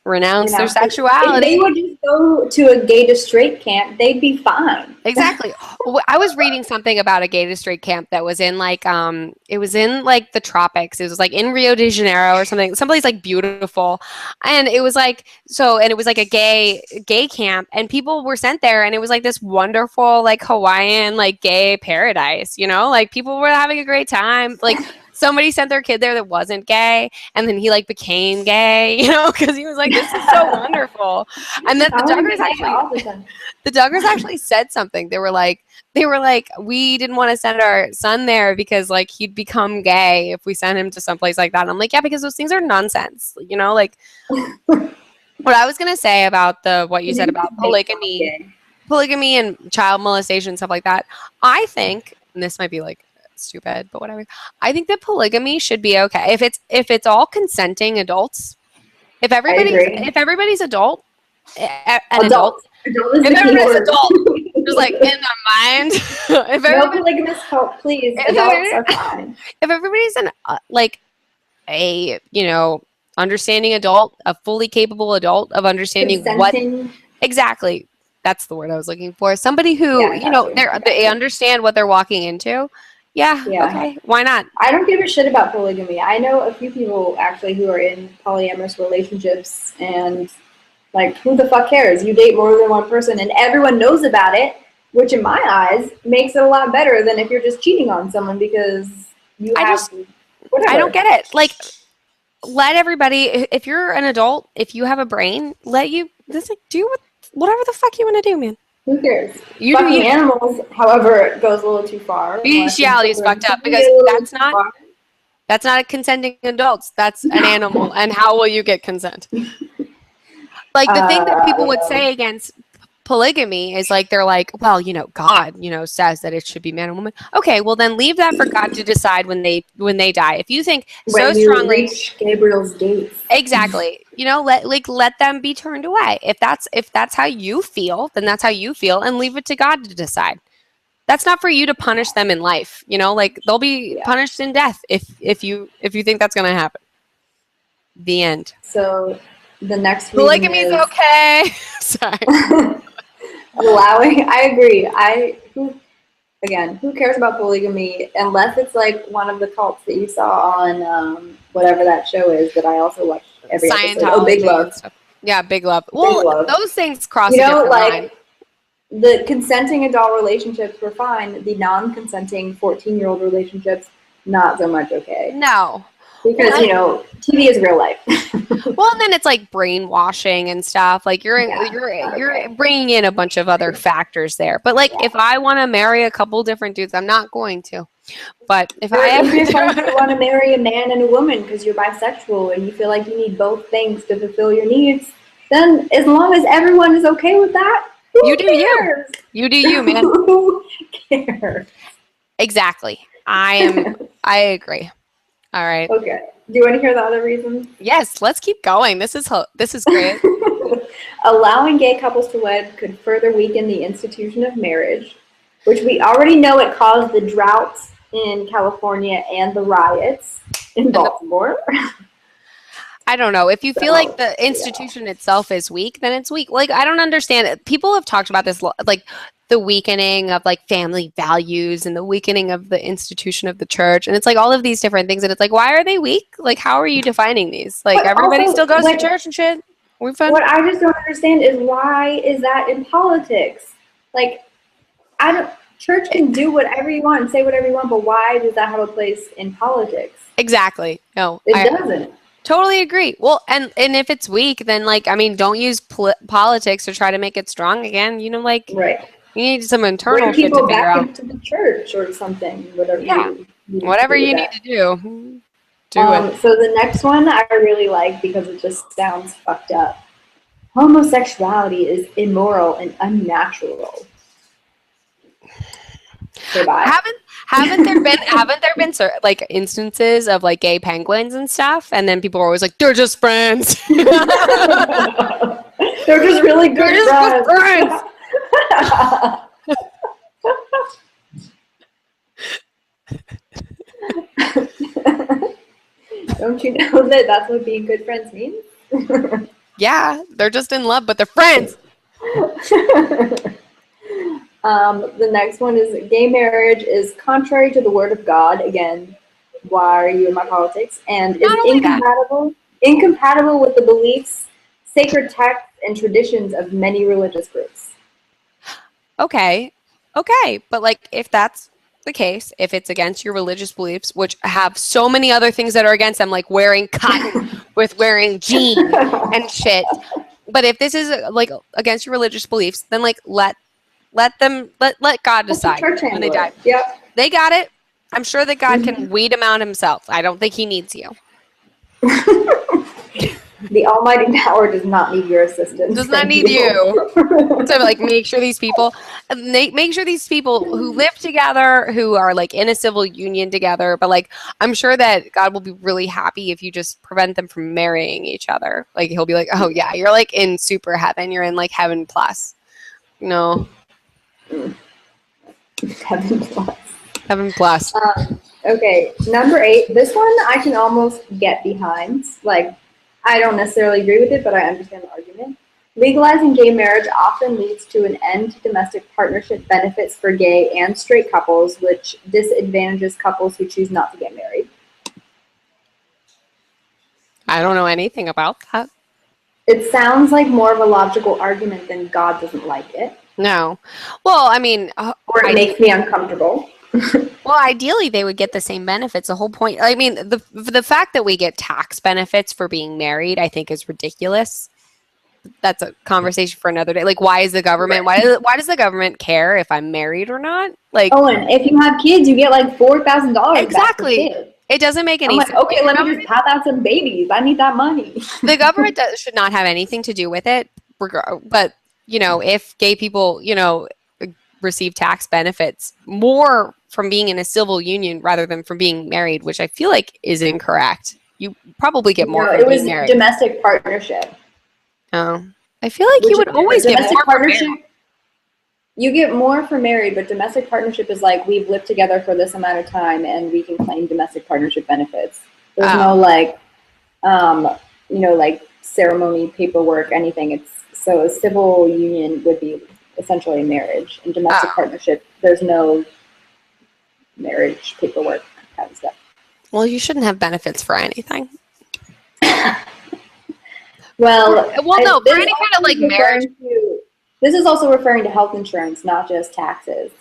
their sexuality. If they would just go to a gay to straight camp, they'd be fine. Exactly. I was reading something about a gay to straight camp that was in like it was in like the tropics. It was like in Rio de Janeiro or something. Someplace like beautiful. And it was like it was like a gay camp and people were sent there and it was like this wonderful like Hawaiian like gay paradise, you know? Like people were having a great time. Like somebody sent their kid there that wasn't gay, and then he like became gay, you know, because he was like, "This is so wonderful." And then the Duggars actually said something. They were like, we didn't want to send our son there because like he'd become gay if we sent him to someplace like that. And I'm like, yeah, because those things are nonsense, you know, like. What I was gonna say about what you said about polygamy and child molestation, stuff like that. I think, and this might be like stupid, but whatever. I think that polygamy should be okay if it's all consenting adults. If everybody's adult, if everybody's adult, just like in their mind. No polygamous cult, please. Adults are fine. If everybody's like a understanding adult, a fully capable adult of understanding consenting. Exactly. That's the word I was looking for. Somebody who, they understand what they're walking into. Yeah. Okay. Why not? I don't give a shit about polygamy. I know a few people actually who are in polyamorous relationships, and like, who the fuck cares? You date more than one person and everyone knows about it, which in my eyes makes it a lot better than if you're just cheating on someone because whatever. I don't get it. Like, let everybody, if you're an adult, if you have a brain, do whatever the fuck you want to do, man. Who cares? Fucking animals, however, goes a little too far. Bestiality is fucked up because that's not a consenting adults. That's an animal. And how will you get consent? Like the thing that people would say against polygamy is like, they're like, well, God, says that it should be man and woman. Okay, well then leave that for God to decide when they die. If you think when you reach Gabriel's gates. Exactly. Let them be turned away. If that's how you feel, then that's how you feel, and leave it to God to decide. That's not for you to punish them in life. They'll be punished in death if you think that's gonna happen. The end. So the next polygamy is okay. Sorry. Allowing, I agree. Who cares about polygamy unless it's like one of the cults that you saw on whatever that show is that I also watch every episode. Oh, Big Love. Yeah, Big Love. Well, Big Love. Those things cross a different line. The consenting adult relationships were fine. The non-consenting 14-year-old relationships, not so much okay. No. Because, TV is real life. Well, and then it's like brainwashing and stuff. Like you're bringing in a bunch of other factors there. But like, if I want to marry a couple different dudes, I'm not going to. But if you want to marry a man and a woman because you're bisexual and you feel like you need both things to fulfill your needs, then as long as everyone is okay with that, who cares? You do you, man. Who cares? Exactly. I agree. All right. Okay. Do you want to hear the other reasons? Yes, let's keep going. This is great. Allowing gay couples to wed could further weaken the institution of marriage, which we already know it caused the droughts in California and the riots in Baltimore. I don't know. If you feel like the institution itself is weak, then it's weak. Like, I don't understand it. People have talked about this, like the weakening of like family values and the weakening of the institution of the church. And it's like all of these different things. And it's like, why are they weak? Like, how are you defining these? Like, but everybody still goes to church and shit. We're fun. What I just don't understand is why is that in politics? Like, church can do whatever you want and say whatever you want, but why does that have a place in politics? Exactly. No, it doesn't. Totally agree. Well, and if it's weak, then like, I mean, don't use politics to try to make it strong again. Right. You need some internal shit to figure out. Into the church or something. Whatever you need to do. It. So the next one I really like because it just sounds fucked up. Homosexuality is immoral and unnatural. Goodbye. Haven't there been like instances of like gay penguins and stuff, and then people are always like, they're just friends. They're just really good friends. Don't you know that that's what being good friends means? Yeah, they're just in love, but they're friends. The next one is gay marriage is contrary to the word of God. Again, why are you in my politics? And is incompatible with the beliefs, sacred texts, and traditions of many religious groups. Okay, but like if that's the case, if it's against your religious beliefs, which have so many other things that are against them, like wearing cotton with wearing jeans and shit. But if this is like against your religious beliefs, then like let God decide when they die. Yep. They got it. I'm sure that God can weed them out himself. I don't think he needs you. The almighty power does not need your assistance. Does not need you. So like make sure these people who live together, who are like in a civil union together, but like I'm sure that God will be really happy if you just prevent them from marrying each other. Like he'll be like, oh yeah, you're like in super heaven. You're in like heaven plus. No. Heaven plus. Heaven plus. Okay, number 8. This one I can almost get behind. Like, I don't necessarily agree with it, but I understand the argument. Legalizing gay marriage often leads to an end to domestic partnership benefits for gay and straight couples, which disadvantages couples who choose not to get married. I don't know anything about that. It sounds like more of a logical argument than God doesn't like it. No. Well, I mean... or it makes me uncomfortable. Well, ideally, they would get the same benefits. The whole point... I mean, the fact that we get tax benefits for being married, I think, is ridiculous. That's a conversation for another day. Like, why is the government... Why does the government care if I'm married or not? Like, oh, and if you have kids, you get like $4,000 exactly. back per kid. It doesn't make any sense. Like, okay, let me just have out some babies. I need that money. The government should not have anything to do with it. But, you know, if gay people, you know, receive tax benefits more from being in a civil union rather than from being married, which I feel like is incorrect. You probably get more from being married. Domestic partnership. Oh. I feel like you would always get more partnership. You get more for married, but domestic partnership is like we've lived together for this amount of time and we can claim domestic partnership benefits. There's no like, you know, like ceremony, paperwork, anything. So a civil union would be essentially marriage. In domestic partnership, there's no marriage paperwork kind of stuff. Well, you shouldn't have benefits for anything. well, no, for any kind of like marriage. This is also referring to health insurance, not just taxes.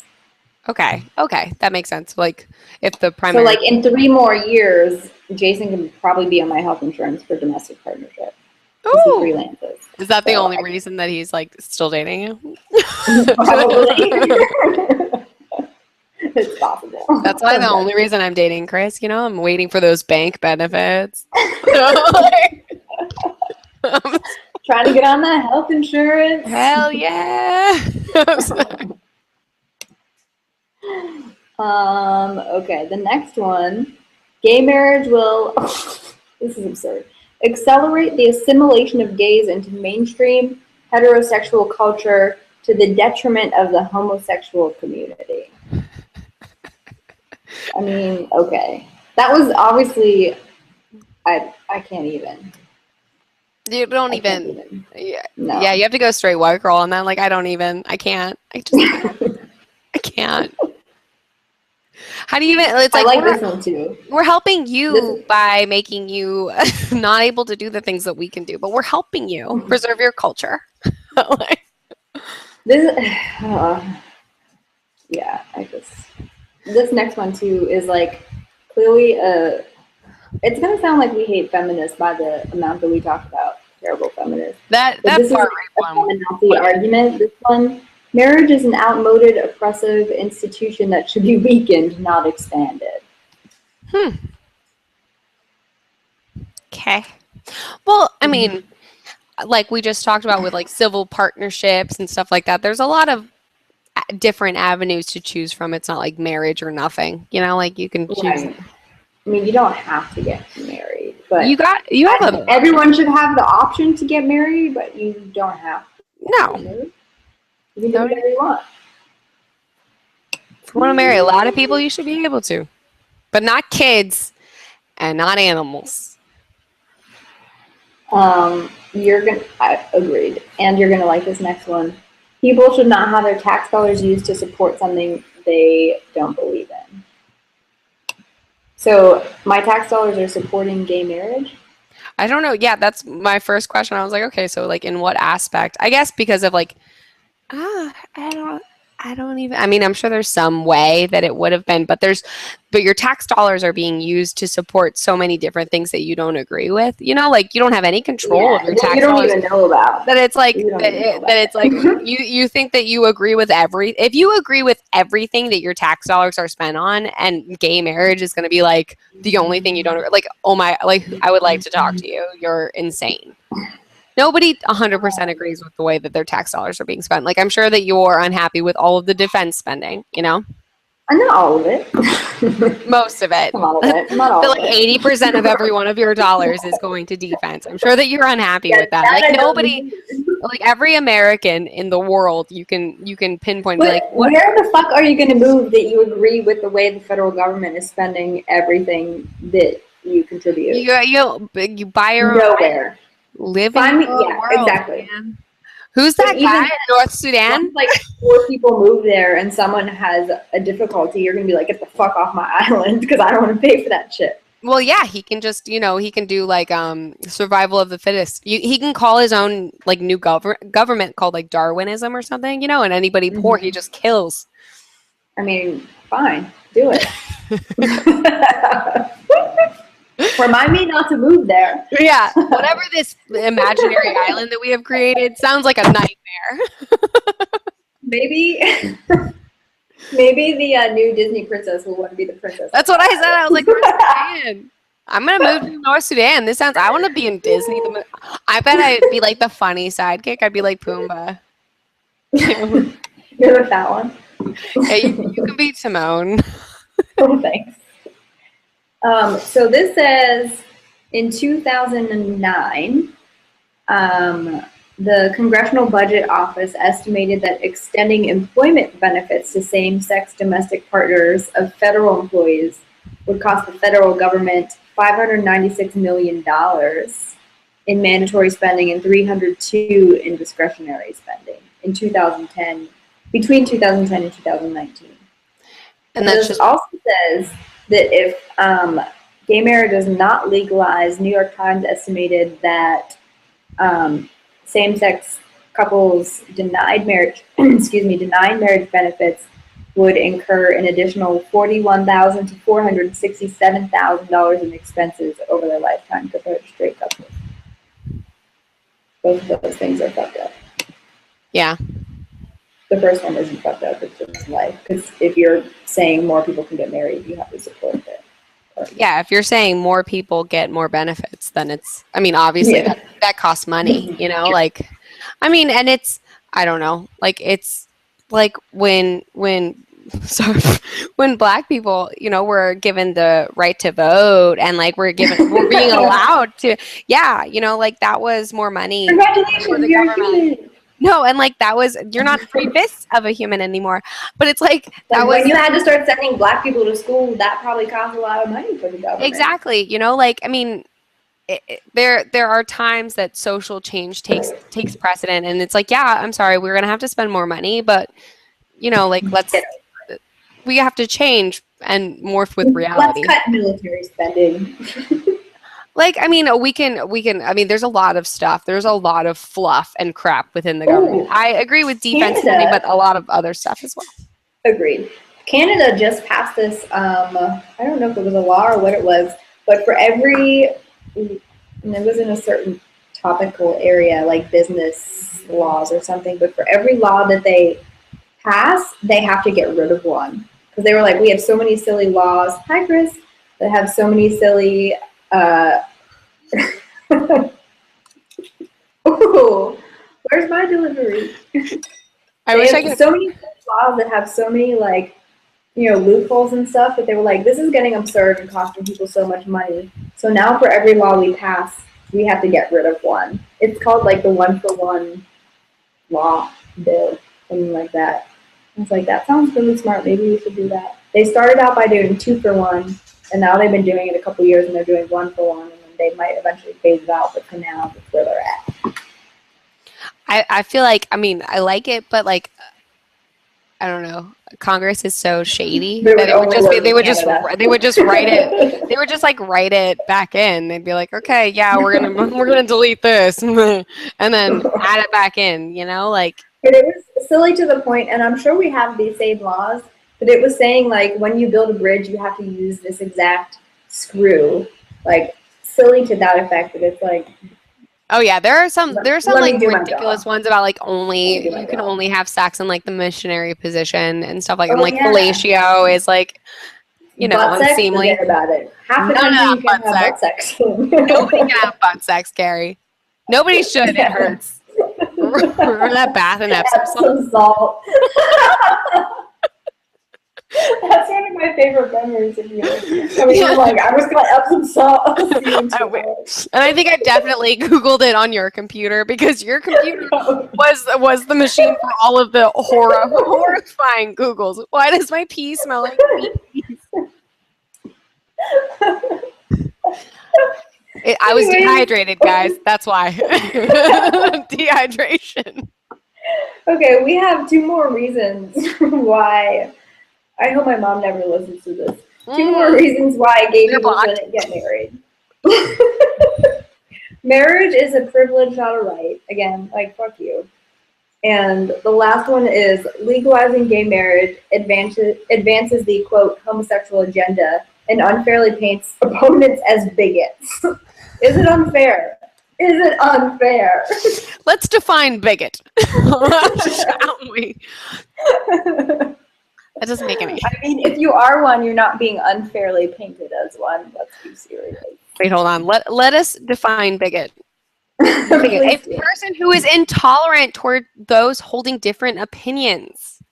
Okay, that makes sense. Like, if the primary... So, like, in 3 more years, Jason can probably be on my health insurance for domestic partnership. Oh! He freelances. Is that the only reason that he's, like, still dating you? Probably. It's possible. That's why the only reason I'm dating Chris, you know? I'm waiting for those bank benefits. Trying to get on that health insurance. Hell yeah. Okay, the next one. Gay marriage will, this is absurd, accelerate the assimilation of gays into mainstream heterosexual culture to the detriment of the homosexual community. I mean, okay. That was obviously, I can't even. You don't even. Yeah. No. Yeah, you have to go straight white girl on that. Like, I can't. I can't. How do you even? It's like, I like this one too. We're helping you by making you not able to do the things that we can do, but we're helping you preserve your culture. Yeah, this next one too is like clearly it's gonna sound like we hate feminists by the amount that we talk about terrible feminists. That's a feminazi argument. This one, marriage is an outmoded, oppressive institution that should be weakened, not expanded. Okay. Well, I mean, like we just talked about with like civil partnerships and stuff like that, there's a lot of different avenues to choose from. It's not like marriage or nothing, you know, like you can choose. Right. I mean, you don't have to get married, but everyone should have the option to get married, but you don't have to. No. You can do whatever you want. If you want to marry a lot of people, you should be able to, but not kids and not animals. I agreed. And you're gonna like this next one. People should not have their tax dollars used to support something they don't believe in. So my tax dollars are supporting gay marriage? I don't know. Yeah, that's my first question. I was like, okay, so like in what aspect? I guess because of like, I I don't even, I mean, I'm sure there's some way that it would have been, but your tax dollars are being used to support so many different things that you don't agree with. You know, like you don't have any control of your tax you don't dollars. even know about. That it's like, You don't even know that it's like, about you think that you agree with if you agree with everything that your tax dollars are spent on, and gay marriage is going to be like the only thing you don't agree, like, oh my, like I would like to talk to you. You're insane. Nobody 100% agrees with the way that their tax dollars are being spent. Like, I'm sure that you're unhappy with all of the defense spending, you know? Not all of it. Most of it. Not all of it. Not all But of like it. 80% of every one of your dollars is going to defense. I'm sure that you're unhappy Yeah, with that. that I Like don't nobody, like every American in the world, you can pinpoint, But like, what? where the fuck are you going to move that you agree with the way the federal government is spending everything that you contribute? You buy your own Nowhere. live Find in me, your own yeah, world, exactly. man. Who's But that even guy in then, North Sudan? once like 4 people move there and someone has a difficulty, you're going to be like, get the fuck off my island because I don't want to pay for that shit. Well, yeah, he can just, he can do like survival of the fittest. He can call his own like new government called like Darwinism or something, and anybody poor he just kills. I mean, fine, do it. Remind me not to move there. Yeah, whatever this imaginary island that we have created sounds like a nightmare. Maybe the new Disney princess will want to be the princess. That's what I said. I was like, North Sudan. I'm gonna move to North Sudan. I want to be in Disney. I bet I'd be like the funny sidekick. I'd be like Pumbaa. You're the fat one. Yeah, you can be Timon. Oh, thanks. So this says in 2009, the Congressional Budget Office estimated that extending employment benefits to same-sex domestic partners of federal employees would cost the federal government $596 million in mandatory spending and $302 in discretionary spending in 2010, between 2010 and 2019. And this just also says that if gay marriage is not legalized, New York Times estimated that same-sex couples denied marriage benefits would incur an additional $41,000 to $467,000 in expenses over their lifetime compared to straight couples. Both of those things are fucked up. Yeah. The first one isn't fucked up, it's just life. Because if you're saying more people can get married, you have to support it. Yeah, if you're saying more people get more benefits, then obviously that costs money, like, and it's, I don't know, like, it's like when Black people, were given the right to vote and like we're being allowed to, like that was more money. Congratulations, for the you're government. No, and like that was, you're not 3/5 of a human anymore. But it's like that was, when you had to start sending Black people to school, that probably cost a lot of money for the government. Exactly. There are times that social change takes precedent, and it's like, yeah, I'm sorry, we're gonna have to spend more money, but we have to change and morph with reality. Let's cut military spending. We can, there's a lot of stuff. There's a lot of fluff and crap within the government. I agree with defense spending, but a lot of other stuff as well. Agreed. Canada just passed this, I don't know if it was a law or what it was, but for every, and it was in a certain topical area, like business laws or something, but for every law that they pass, they have to get rid of one. Because they were like, we have so many silly laws, hi Chris, that have so many silly, ooh, where's my delivery? I wish I could. So many laws that have so many loopholes and stuff that they were like, this is getting absurd and costing people so much money. So now for every law we pass, we have to get rid of one. It's called like the 1-for-1 law bill, something like that. I was like, that sounds really smart. Maybe we should do that. They started out by doing 2-for-1, and now they've been doing it a couple years, and they're doing 1-for-1, and then they might eventually phase it out. But for now, that's where they're at. I feel like, I like it, but like, I don't know. Congress is so shady that it would just be, they would just write it. They would just like write it back in. They'd be like, okay, yeah, we're gonna delete this, and then add it back in. Like. But it was silly to the point, and I'm sure we have these same laws, but it was saying like when you build a bridge, you have to use this exact screw, like silly to that effect. But it's like, Oh yeah, there are some like ridiculous ones about like you can only have sex in like the missionary position and stuff like and like fellatio is like, you know, butt unseemly. Sex, forget about it. Half the country you can have butt sex. Nobody can have butt sex, Carrie. Nobody should. It hurts. Remember that bath and Epsom salt? That's one of my favorite memories of you. I mean, you're like, I was going to Epsom salt. And I think I definitely Googled it on your computer because your computer was the machine for all of the horrifying Googles. Why does my pee smell like pee? I was dehydrated, guys. That's why. Dehydration. Okay, we have 2 more reasons why. I hope my mom never listens to this. 2 more reasons why gay people shouldn't get married. Marriage is a privilege, not a right. Again, like, fuck you. And the last one is legalizing gay marriage advances the, quote, homosexual agenda and unfairly paints opponents as bigots. Is it unfair? Is it unfair? Let's define bigot. Shall we? That doesn't make any sense. I mean, if you are one, you're not being unfairly painted as one. Let's be serious. Wait, hold on. Let us define bigot. A person who is intolerant toward those holding different opinions.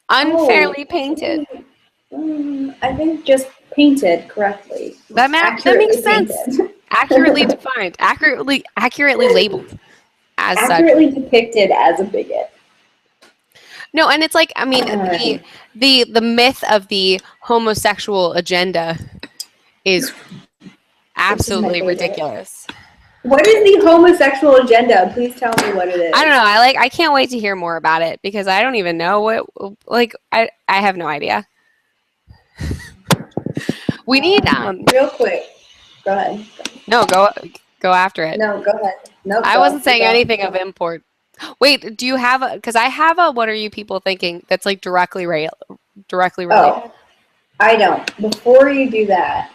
Unfairly painted. I think just painted correctly. That makes sense. Accurately defined. Accurately labeled as accurately depicted as a bigot. No, and it's like, I mean, the myth of the homosexual agenda is absolutely ridiculous. What is the homosexual agenda? Please tell me what it is. I don't know. I can't wait to hear more about it because I don't even know what, like, I have no idea. We need real quick. Go ahead. No, go after it. No, go ahead. No, I wasn't saying anything of import. Wait, do you have because I have a what are you people thinking that's like directly related? Oh, I don't. Before you do that,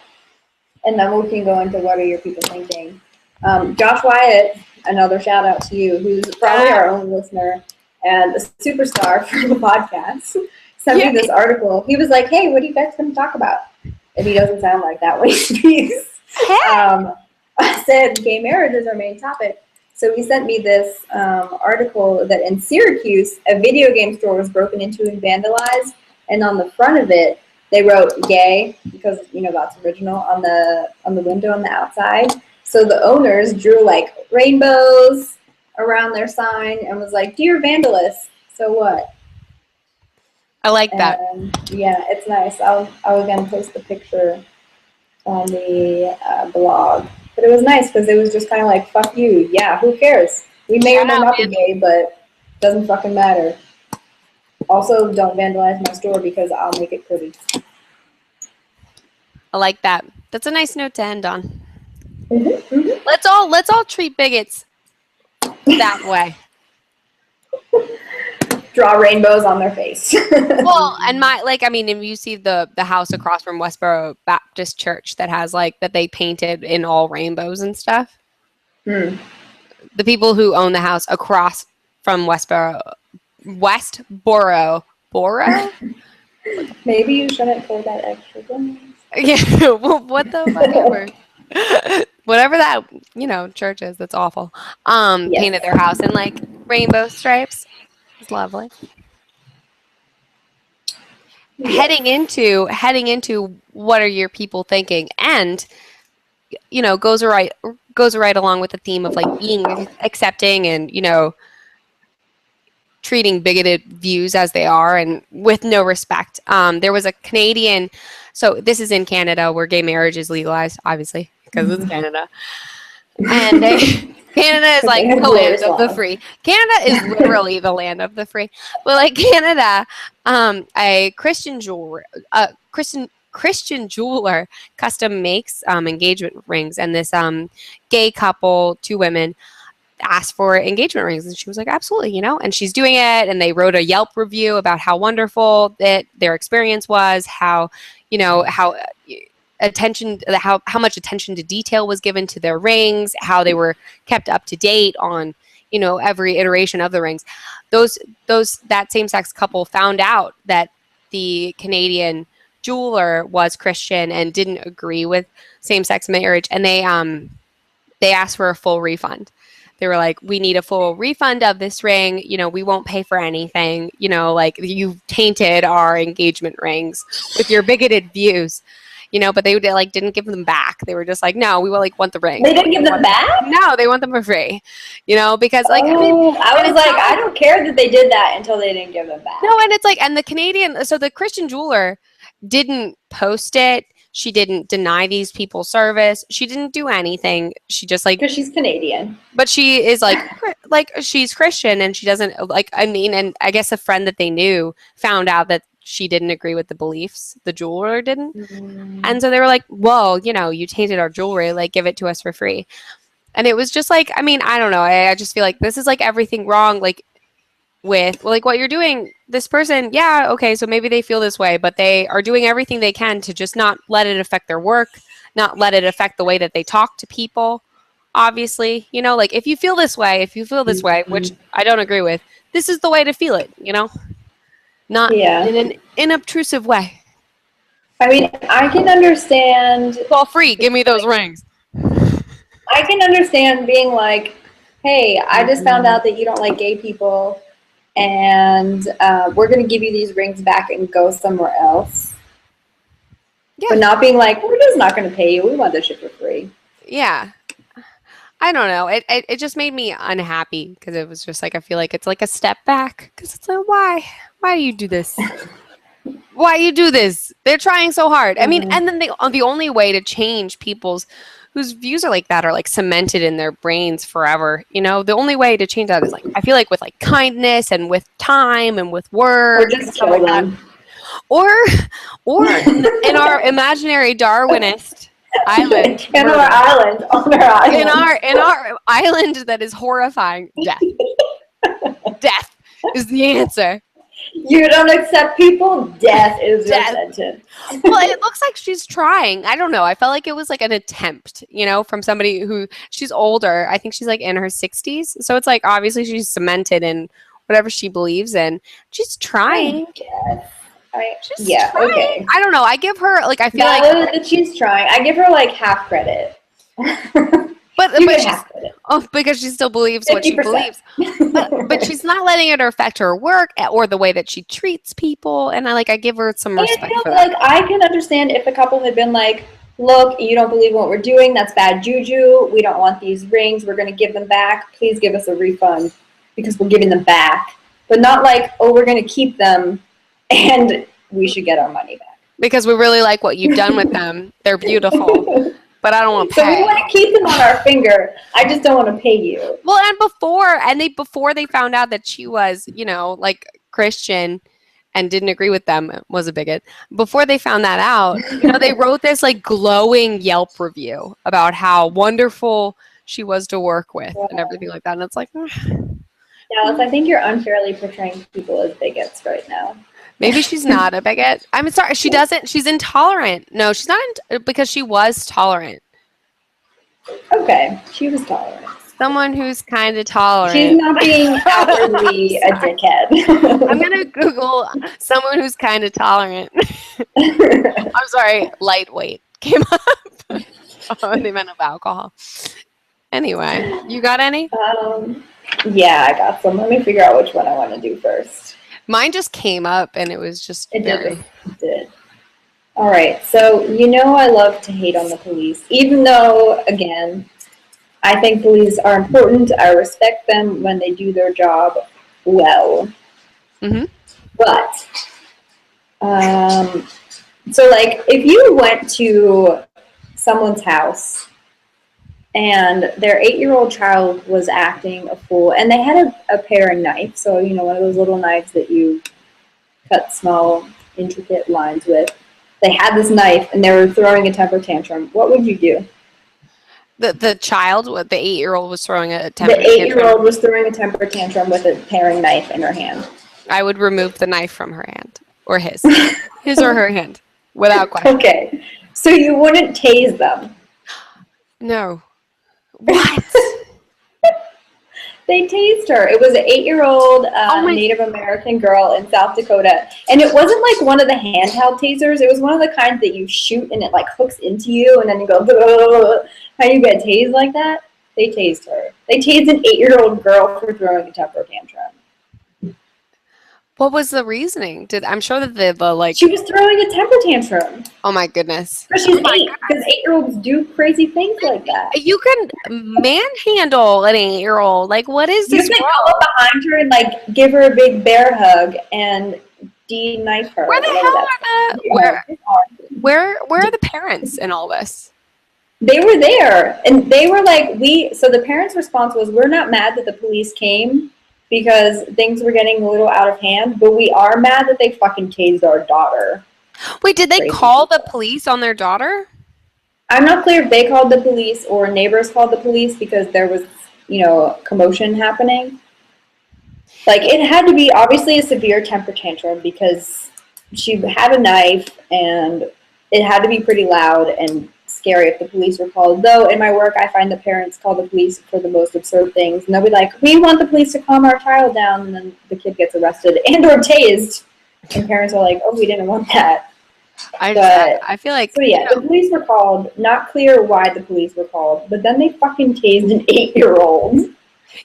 and then we can go into what are your people thinking. Josh Wyatt, another shout out to you, who's probably our own listener and a superstar for the podcast, sent me this article. He was like, hey, what are you guys going to talk about? And he doesn't sound like that when he speaks. I said gay marriage is our main topic. So he sent me this article that in Syracuse, a video game store was broken into and vandalized. And on the front of it, they wrote gay, because, you know, that's original, on the window on the outside. So the owners drew, like, rainbows around their sign and was like, dear vandalists, so what? I like that. Yeah, it's nice. I'll again post the picture on the blog. But it was nice because it was just kind of like, fuck you. Yeah, who cares? We may or may not be gay, but it doesn't fucking matter. Also, don't vandalize my store because I'll make it pretty. I like that. That's a nice note to end on. Mm-hmm, mm-hmm. Let's all treat bigots that way. Draw rainbows on their face. Well, and if you see the house across from Westboro Baptist Church that has that they painted in all rainbows and stuff. The people who own the house across from Westboro. Maybe you shouldn't pull that extra glass. Yeah, well, what the fuck? Whatever that church is, that's awful. Yes. Painted their house in rainbow stripes. It's lovely. Yes. Heading into what are your people thinking, and goes right along with the theme of being accepting and treating bigoted views as they are and with no respect. There was a Canadian, so this is in Canada where gay marriage is legalized, obviously, because it's Canada. And Canada is the land of the free. Canada is literally the land of the free. But Canada, a Christian jeweler custom makes engagement rings, and this gay couple, 2 women, asked for engagement rings. And she was like, absolutely, you know, and she's doing it. And they wrote a Yelp review about how wonderful their experience was, how, you know, how much attention to detail was given to their rings, how they were kept up to date on, you know, every iteration of the rings. That same-sex couple found out that the Canadian jeweler was Christian and didn't agree with same-sex marriage, and they asked for a full refund. They were like, we need a full refund of this ring. You know, we won't pay for anything. You know, like, you've tainted our engagement rings with your bigoted views. You know, but they didn't give them back. They were just like, no, we want the ring. They didn't give them back? No, they want them for free. You know, because I don't care that they did that until they didn't give them back. No, and it's like, and the Christian jeweler didn't post it. She didn't deny these people service. She didn't do anything. She just because she's Canadian. But she is like she's Christian, and she doesn't and I guess a friend that they knew found out that she didn't agree with the beliefs. The jeweler didn't. Mm-hmm. And so they were like, whoa, you know, you tainted our jewelry, like, give it to us for free. And it was just like, I mean, I don't know. I just feel like this is like everything wrong, like, with like what you're doing. This person, yeah, okay, so maybe they feel this way, but they are doing everything they can to just not let it affect their work, not let it affect the way that they talk to people. Obviously, you know, like, if you feel this way, mm-hmm. which I don't agree with, this is the way to feel it, you know? Not in an inobtrusive way. I mean, I can understand. It's all free. Give me those rings. I can understand being like, hey, I just found out that you don't like gay people, and we're going to give you these rings back and go somewhere else. Yeah. But not being like, we're just not going to pay you. We want this shit for free. Yeah. I don't know. It just made me unhappy because it was just like, I feel like it's like a step back because it's like, why do you do this? Why you do this? They're trying so hard. I mean, and then the only way to change people's whose views are like that are like cemented in their brains forever. You know, the only way to change that is like, I feel like with like kindness and with time and with words. Or just kill them. Or in our imaginary Darwinist island. In our island. In our island that is horrifying. Death. Death is the answer. You don't accept people? Death is your sentence. Well, it looks like she's trying. I don't know. I felt like it was like an attempt, you know, from somebody who, she's older. I think she's like in her 60s. So it's like, obviously she's cemented in whatever she believes in. She's trying. Yeah, trying. Okay. I don't know. I give her, like, I feel that she's trying. I give her like half credit. But because she still believes 50%. What she believes. But she's not letting it affect her work or the way that she treats people. And I give her some respect for that. Like, I can understand if the couple had been like, look, you don't believe what we're doing. That's bad juju. We don't want these rings. We're going to give them back. Please give us a refund because we're giving them back. But not like, oh, we're going to keep them and we should get our money back. Because we really like what you've done with them. They're beautiful. But I don't want to pay. So we want to keep them on our finger. I just don't want to pay you. Well, and before they found out that she was, you know, like Christian and didn't agree with them, was a bigot. Before they found that out, you know, they wrote this like glowing Yelp review about how wonderful she was to work with and everything like that. And it's like, Dallas, I think you're unfairly portraying people as bigots right now. Maybe she's not a bigot. I'm sorry. She's intolerant. No, she's not because she was tolerant. Okay. She was tolerant. Someone who's kind of tolerant. She's not being outwardly a dickhead. I'm going to Google someone who's kind of tolerant. I'm sorry. Lightweight came up. Oh, they meant of alcohol. Anyway, you got any? Yeah, I got some. Let me figure out which one I want to do first. Mine just came up, and it was just It did. All right. So, you know I love to hate on the police. Even though, again, I think police are important. I respect them when they do their job well. Mm-hmm. But, so, like, if you went to someone's house and their 8-year-old child was acting a fool, and they had a paring knife, so, you know, one of those little knives that you cut small, intricate lines with. They had this knife, and they were throwing a temper tantrum. What would you do? The child, the 8-year-old, was throwing a temper The tantrum. 8-year-old was throwing a temper tantrum with a paring knife in her hand. I would remove the knife from her hand, or his or her hand, without question. Okay, so you wouldn't tase them. No. What? They tased her. It was an 8-year-old Native American girl in South Dakota. And it wasn't like one of the handheld tasers. It was one of the kinds that you shoot and it like hooks into you and then you go, how you get tased like that? They tased her. They tased an 8-year-old girl for throwing a temper tantrum. What was the reasoning? I'm sure that the like... She was throwing a temper tantrum. Oh my goodness. Because she's 8. Because 8-year-olds do crazy things like that. You can manhandle an 8-year-old. Like, what is this? You can go up behind her and like give her a big bear hug and de-knife her. Where the hell are where are the parents in all this? They were there, and they were like, so the parents' response was, we're not mad that the police came because things were getting a little out of hand, but we are mad that they fucking tased our daughter. Wait, did they call the police on their daughter? I'm not clear if they called the police or neighbors called the police because there was, commotion happening. Like, it had to be obviously a severe temper tantrum because she had a knife and it had to be pretty loud and scary if the police were called. Though in my work, I find that parents call the police for the most absurd things. And they'll be like, we want the police to calm our child down. And then the kid gets arrested and or tased. And parents are like, oh, we didn't want that. I feel like... So yeah, the police were called. Not clear why the police were called. But then they fucking tased an 8-year-old.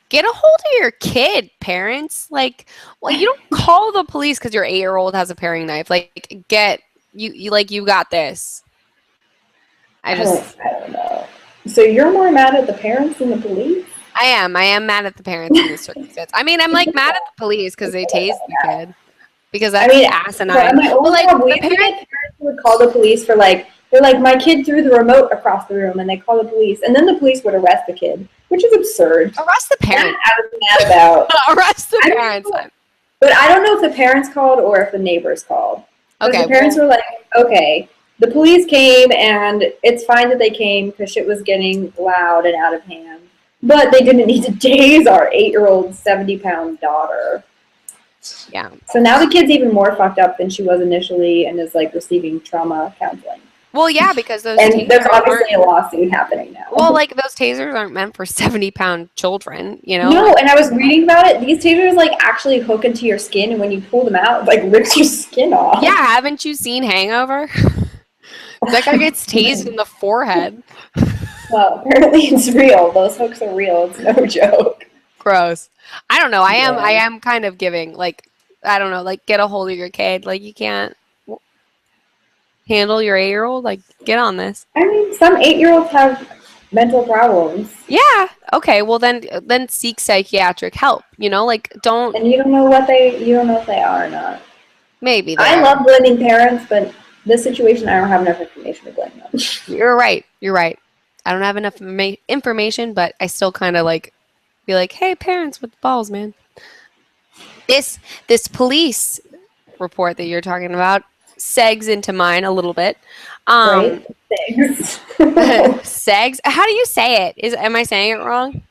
Get a hold of your kid, parents. Like, well, you don't call the police because your 8-year-old has a paring knife. Like, you got this. I don't know. So you're more mad at the parents than the police? I am mad at the parents in this circumstance. I mean, I'm like mad at the police because they tased the kid. Because that's asinine. The parents would call the police for they're like, my kid threw the remote across the room, and they call the police, and then the police would arrest the kid, which is absurd. Arrest the parents. That I was mad about. Arrest the parents. But I don't know if the parents called or if the neighbors called. Okay. The parents were like, okay, the police came, and it's fine that they came because shit was getting loud and out of hand. But they didn't need to tase our 8-year-old, 70-pound daughter. Yeah. So now the kid's even more fucked up than she was initially and is like receiving trauma counseling. Well, yeah, because those and there's obviously a lawsuit happening now. Well, like those tasers aren't meant for 70-pound children, No, and I was reading about it. These tasers like actually hook into your skin, and when you pull them out, it like rips your skin off. Yeah, haven't you seen Hangover? That guy gets tased in the forehead. Well, apparently it's real. Those hooks are real. It's no joke. Gross. I don't know. I am kind of giving, I don't know, get a hold of your kid. Like, you can't handle your 8-year-old. Like, get on this. I mean, some 8-year-olds have mental problems. Yeah. Okay. Well, then seek psychiatric help. Don't. And you don't know if they are or not. Maybe. I love blaming parents, but this situation, I don't have enough information to blame them. You're right. I don't have enough information, but I still kind of be like, hey, parents with balls, man. This police report that you're talking about segs into mine a little bit. Right? Thanks. Segs. How do you say it? Am I saying it wrong?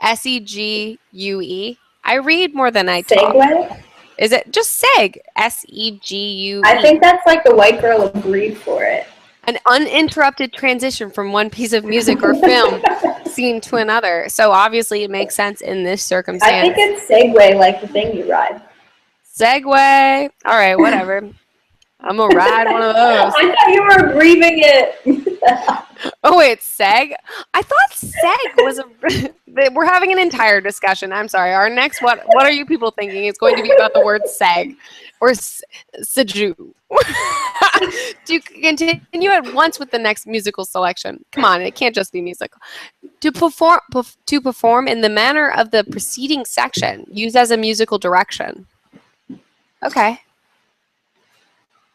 Segue. I read more than I talk. Segue? Is it just seg? Segue. I think that's like the white girl agreed for it. An uninterrupted transition from one piece of music or film scene to another. So obviously it makes sense in this circumstance. I think it's segue, like the thing you ride. Segway. All right, whatever. I'm going to ride one of those. I thought you were breathing it. Oh, wait, seg? I thought seg was we're having an entire discussion. I'm sorry. Our next, what are you people thinking? It's going to be about the word seg or seju. To continue at once with the next musical selection. Come on, it can't just be musical. To perform in the manner of the preceding section, used as a musical direction. Okay.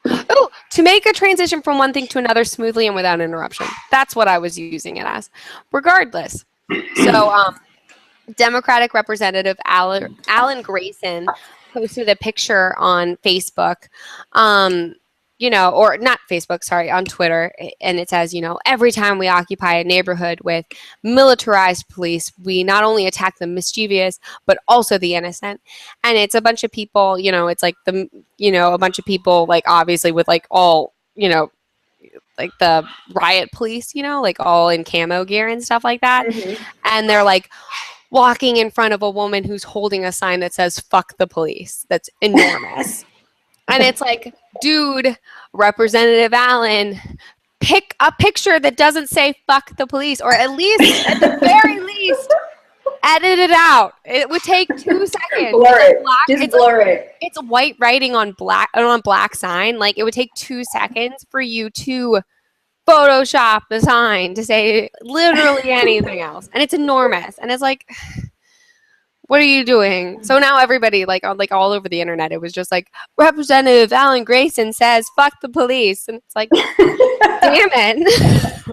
Oh, to make a transition from one thing to another smoothly and without interruption. That's what I was using it as. Regardless. So, Democratic Representative Alan Grayson posted a picture on Facebook you know, or not Facebook, sorry, on Twitter, and it says, you know, every time we occupy a neighborhood with militarized police, we not only attack the mischievous, but also the innocent. And it's a bunch of people, you know, it's like the, you know, a bunch of people, like, obviously with like all, you know, like the riot police, you know, like all in camo gear and stuff like that. Mm-hmm. And they're like walking in front of a woman who's holding a sign that says "fuck the police." That's enormous. And it's like, dude, Representative Allen, pick a picture that doesn't say "fuck the police," or at least, at the very least, edit it out. It would take 2 seconds. Blur it. Black, Just it's blur it. It's white writing on black sign. Like, it would take 2 seconds for you to Photoshop the sign to say literally anything else, and it's enormous. And it's like, what are you doing? So now everybody, like, on, like, all over the internet, it was just like, Representative Alan Grayson says "fuck the police," and it's like, damn it.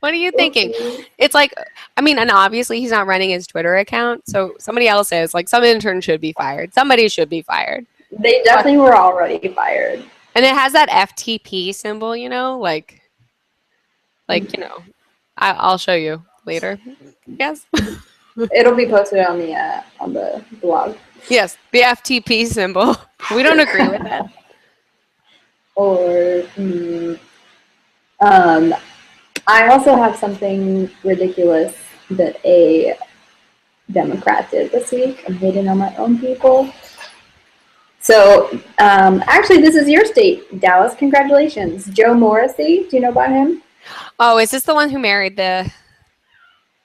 What are you thinking? It's like, I mean, and obviously he's not running his Twitter account, so somebody else is. Like, some intern should be fired. Somebody should be fired. They definitely were already fired. And it has that FTP symbol, you know, like, you know, I'll show you later. Yes. It'll be posted on the blog. Yes, the FTP symbol. We don't agree with that. Or, I also have something ridiculous that a Democrat did this week. I'm hating on my own people. So, actually, this is your state, Dallas. Congratulations. Joe Morrissey. Do you know about him? Oh, is this the one who married the...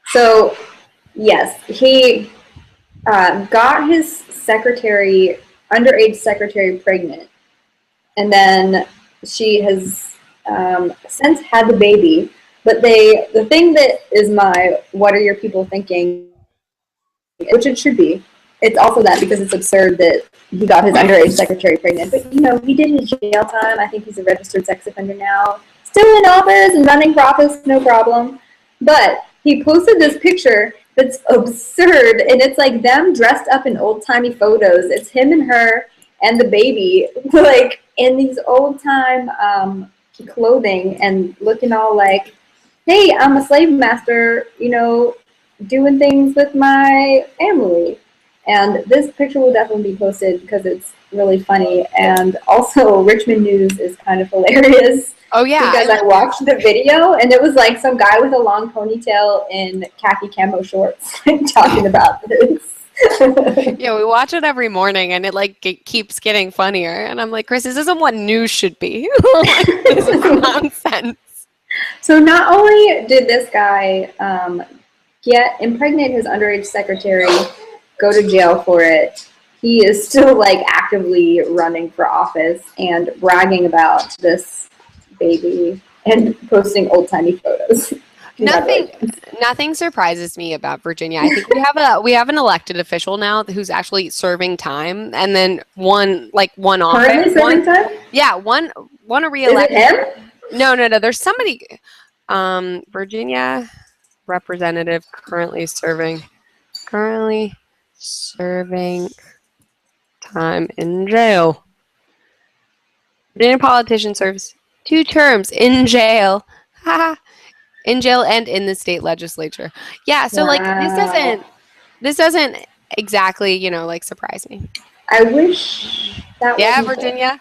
So, yes, he got his secretary, underage secretary, pregnant. And then she has since had the baby. But the thing that is my, what are your people thinking, which it should be, it's also that because it's absurd that he got his underage secretary pregnant. But, you know, he did his jail time. I think he's a registered sex offender now. Still in office and running for office, no problem. But he posted this picture that's absurd, and it's like them dressed up in old-timey photos. It's him and her and the baby, like, in these old-time clothing and looking all like, hey, I'm a slave master, you know, doing things with my family. And this picture will definitely be posted because it's really funny. And also, Richmond News is kind of hilarious. Oh, yeah. Because I watched the video, and it was like some guy with a long ponytail in khaki camo shorts talking about this. Yeah, we watch it every morning, and it keeps getting funnier. And I'm like, Chris, this isn't what news should be. Like, this is nonsense. So not only did this guy impregnate his underage secretary, go to jail for it, he is still like actively running for office and bragging about this baby and posting old-timey photos. Nothing surprises me about Virginia. I think we have an elected official now who's actually serving time, and then one office. Currently serving time? Yeah, one a re-election. Is it him? No. There's somebody. Virginia representative currently serving time in jail. Virginia politician serves 2 terms in jail. In jail and in the state legislature. Yeah, so wow. Like this doesn't exactly, you know, like, surprise me. I wish that was. Yeah, Virginia.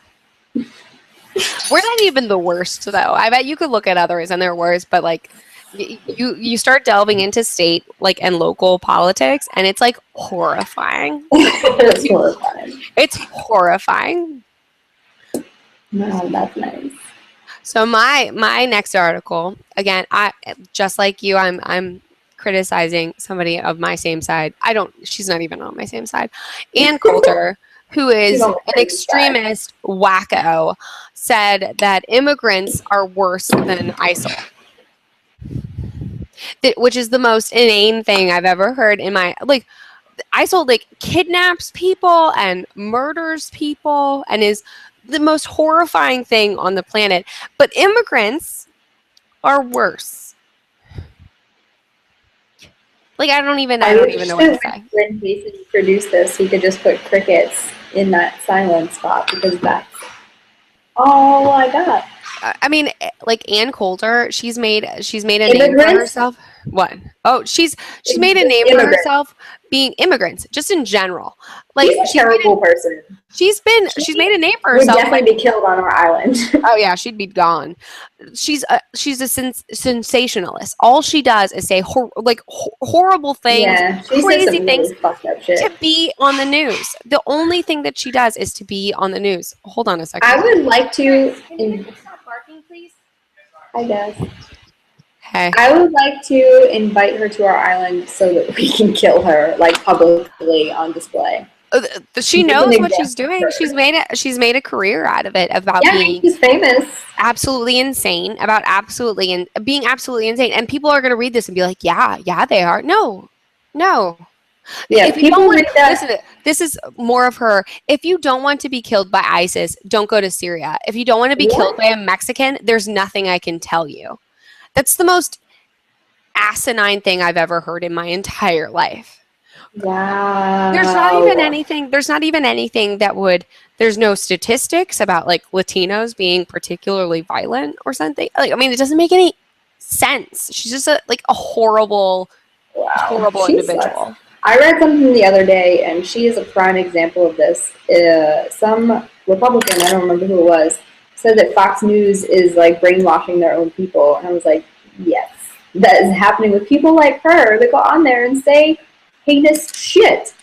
We're not even the worst, though. I bet you could look at others and they're worse, but like you start delving into state, like, and local politics, and it's like horrifying. It's horrifying. It's horrifying. No, that's nice. So my next article, again, I just like you, I'm criticizing somebody of my same side. She's not even on my same side. Ann Coulter, who is an extremist wacko, said that immigrants are worse than ISIL. Which is the most inane thing I've ever heard in my, like, ISIL, like, kidnaps people and murders people and is the most horrifying thing on the planet. But immigrants are worse. Like, I don't even know what to say. When Jason produced this, he could just put crickets in that silent spot, because that's Oh my God. I mean, like Ann Coulter, she's made a name for herself. What? Oh, she's made a name for herself being immigrants, just in general. Like she's a terrible person. She's made a name for Would herself. definitely be killed on our island. Oh yeah, she'd be gone. She's a sensationalist. All she does is say horrible things, crazy things to be on the news. The only thing that she does is to be on the news. Hold on a second. I would like to. Stop barking, please. I guess. Hey. I would like to invite her to our island so that we can kill her, like publicly on display. She knows what she's doing. She's made a career out of it, about being she's famous, absolutely insane, being absolutely insane. And people are going to read this and be like, yeah, they are. No. Yeah, if you don't want, listen, this is more of her. If you don't want to be killed by ISIS, don't go to Syria. If you don't want to be killed by a Mexican, there's nothing I can tell you. That's the most asinine thing I've ever heard in my entire life. Wow. There's not even anything that would, there's no statistics about like Latinos being particularly violent or something. Like, I mean, it doesn't make any sense. She's just a horrible individual. Sucks. I read something the other day, and she is a prime example of this. Some Republican, I don't remember who it was, said that Fox News is like brainwashing their own people. And I was like, yes, that is happening with people like her that go on there and say heinous shit.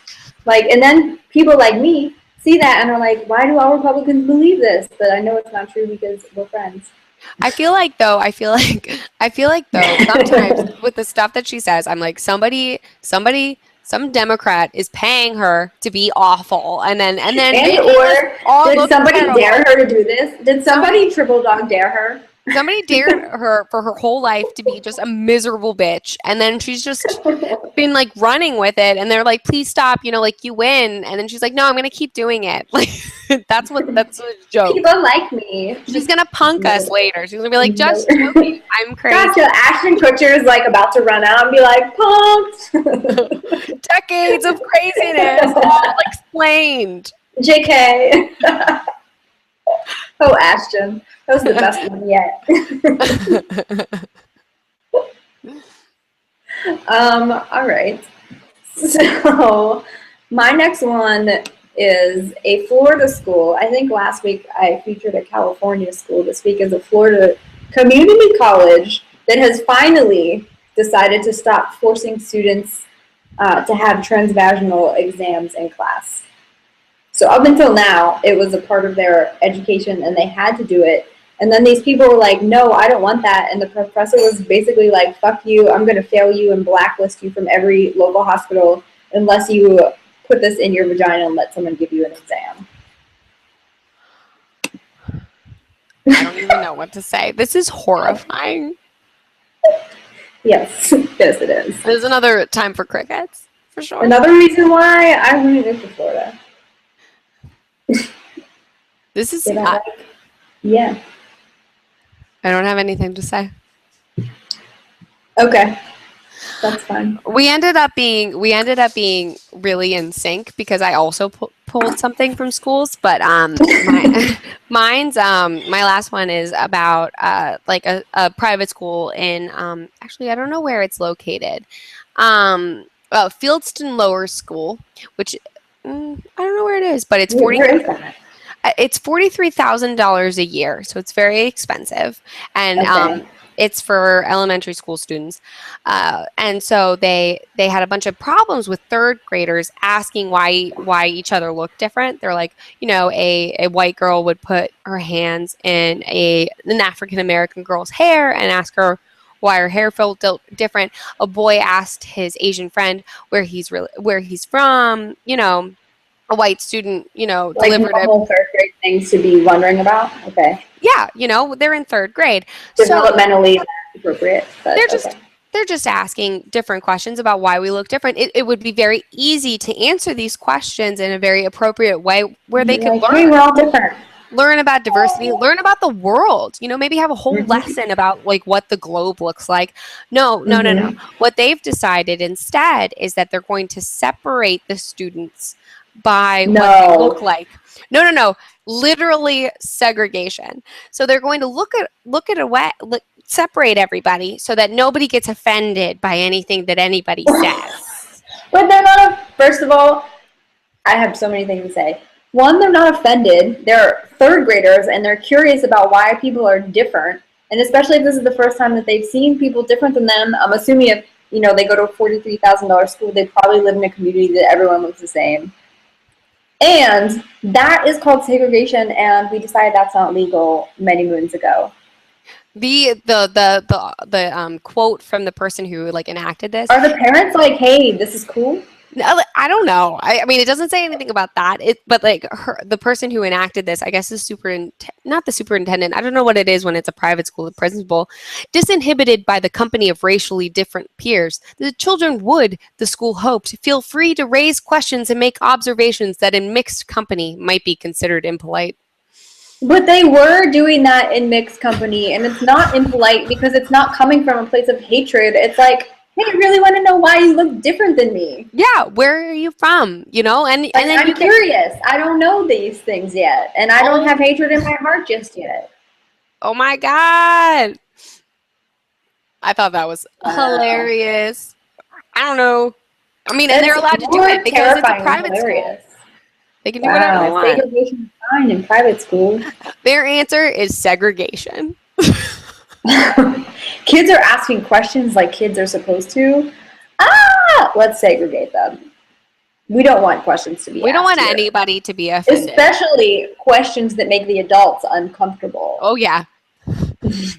Like, and then people like me see that and are like, why do all Republicans believe this? But I know it's not true because we're friends. I feel like though, sometimes with the stuff that she says, I'm like, some Democrat is paying her to be awful, and then or did somebody dare her to do this? Did somebody triple dog dare her? Somebody dared her for her whole life to be just a miserable bitch, and then she's just been like running with it, and they're like, please stop, like you win, and then she's like, no, I'm gonna keep doing it. Like that's a joke. People like me. She's gonna punk us later. She's gonna be like, just joking, I'm crazy. Gotcha. Ashton Kutcher is like about to run out and be like, punked. Decades of craziness all explained. JK. Oh, Ashton. That was the best one yet. All right. So my next one is a Florida school. I think last week I featured a California school. This week is a Florida community college that has finally decided to stop forcing students to have transvaginal exams in class. So up until now, it was a part of their education and they had to do it. And then these people were like, no, I don't want that. And the professor was basically like, fuck you, I'm going to fail you and blacklist you from every local hospital unless you put this in your vagina and let someone give you an exam. I don't even know what to say. This is horrifying. Yes, yes it is. There's another time for crickets, for sure. Another reason why I want to go to Florida. This is yeah. I don't have anything to say. Okay. That's fine. We ended up being really in sync because I also pulled something from schools, but my last one is about like a private school in actually I don't know where it's located. Fieldston Lower School, which I don't know where it is, but it's It's $43,000 a year, so it's very expensive, and it's for elementary school students. And so they had a bunch of problems with third graders asking why each other looked different. They're like, a white girl would put her hands in an African American girl's hair and ask her why her hair felt different. A boy asked his Asian friend where he's from. A white student, like delivered normal third grade things to be wondering about. Okay. Yeah, they're in third grade. Developmentally appropriate. But they're just asking different questions about why we look different. It would be very easy to answer these questions in a very appropriate way where they could learn. Hey, we're all different. Learn about diversity, learn about the world, maybe have a whole lesson about like what the globe looks like. No. What they've decided instead is that they're going to separate the students by what they look like. No. Literally segregation. So they're going to look at a way, separate everybody so that nobody gets offended by anything that anybody says. But they're not, first of all, I have so many things to say. One, they're not offended. They're third graders, and they're curious about why people are different. And especially if this is the first time that they've seen people different than them. I'm assuming if, they go to a $43,000 school, they probably live in a community that everyone looks the same. And that is called segregation, and we decided that's not legal many moons ago. The quote from the person who enacted this. Are the parents like, hey, this is cool? No, I don't know. I mean, it doesn't say anything about that. But the person who enacted this, I guess not the superintendent. I don't know what it is when it's a private school, the principal, disinhibited by the company of racially different peers. The children would, the school hoped, feel free to raise questions and make observations that in mixed company might be considered impolite. But they were doing that in mixed company, and it's not impolite because it's not coming from a place of hatred. It's like, hey, I really want to know why you look different than me. Yeah, where are you from? And then I'm curious. I don't know these things yet, and I don't have hatred in my heart just yet. Oh my God. I thought that was hilarious. I don't know. I mean, and they're allowed to do it because it's a private school. They can do whatever they want. Segregation is fine in private school. Their answer is segregation. Kids are asking questions like kids are supposed to. Let's segregate them. We don't want questions to be asked. We don't want anybody to be offended. Especially questions that make the adults uncomfortable. Oh, yeah. That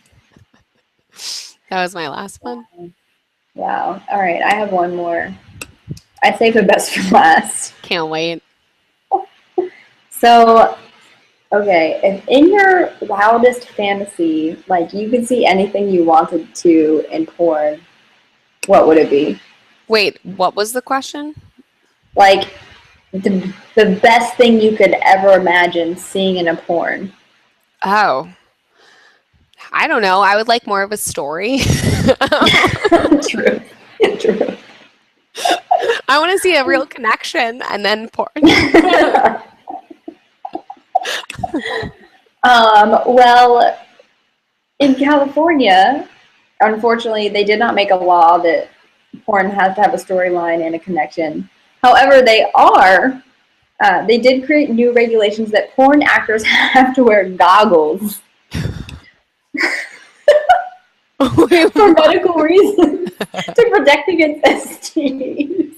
was my last one. Wow. All right. I have one more. I saved the best for last. Can't wait. So, okay, if in your wildest fantasy, you could see anything you wanted to in porn, what would it be? Wait, what was the question? The best thing you could ever imagine seeing in a porn. Oh. I don't know. I would like more of a story. True. I want to see a real connection and then porn. Well, in California, unfortunately, they did not make a law that porn has to have a storyline and a connection. However, they did create new regulations that porn actors have to wear goggles for medical reasons to protect against STDs.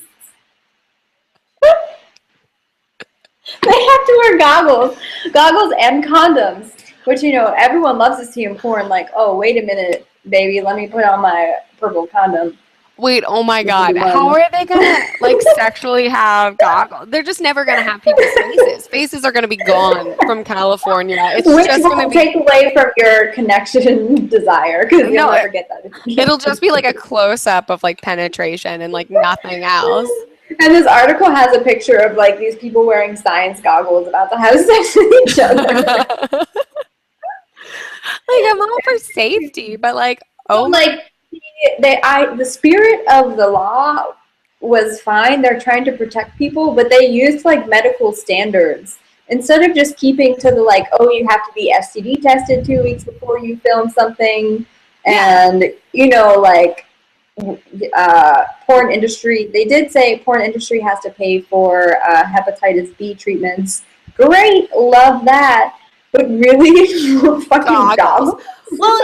They have to wear goggles and condoms, which, everyone loves to see in porn. Oh, wait a minute, baby, let me put on my purple condom. Wait, oh my God. How are they going to, sexually have goggles? They're just never going to have people's faces. Faces are going to be gone from California. It's Which just going to take away from your connection desire, because you'll never get that. It'll just be a close-up of, penetration and, nothing else. And this article has a picture of these people wearing science goggles about to have sex with each other. I'm all for safety, but the spirit of the law was fine. They're trying to protect people, but they used medical standards instead of just keeping to the you have to be STD tested 2 weeks before you film something, and porn industry. They did say porn industry has to pay for hepatitis B treatments. Great, love that. But really, fucking goggles. Well,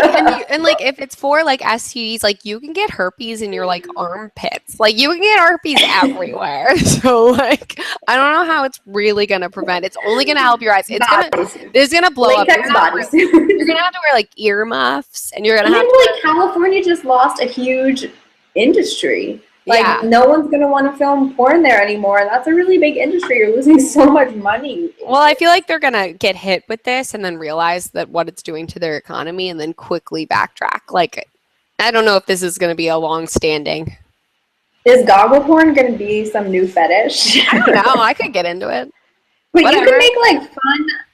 and if it's for STDs, you can get herpes in your armpits. You can get herpes everywhere. So I don't know how it's really gonna prevent. It's only gonna help your eyes. It's gonna blow up. You're gonna have to wear earmuffs, and you're gonna have to. California just lost a huge industry. No one's going to want to film porn there anymore, and that's a really big industry. You're losing so much money. Well, I feel like they're going to get hit with this and then realize that what it's doing to their economy and then quickly backtrack. I don't know if this is going to be a long-standing. Is goggle porn going to be some new fetish? I don't know. I could get into it. But whatever. You can make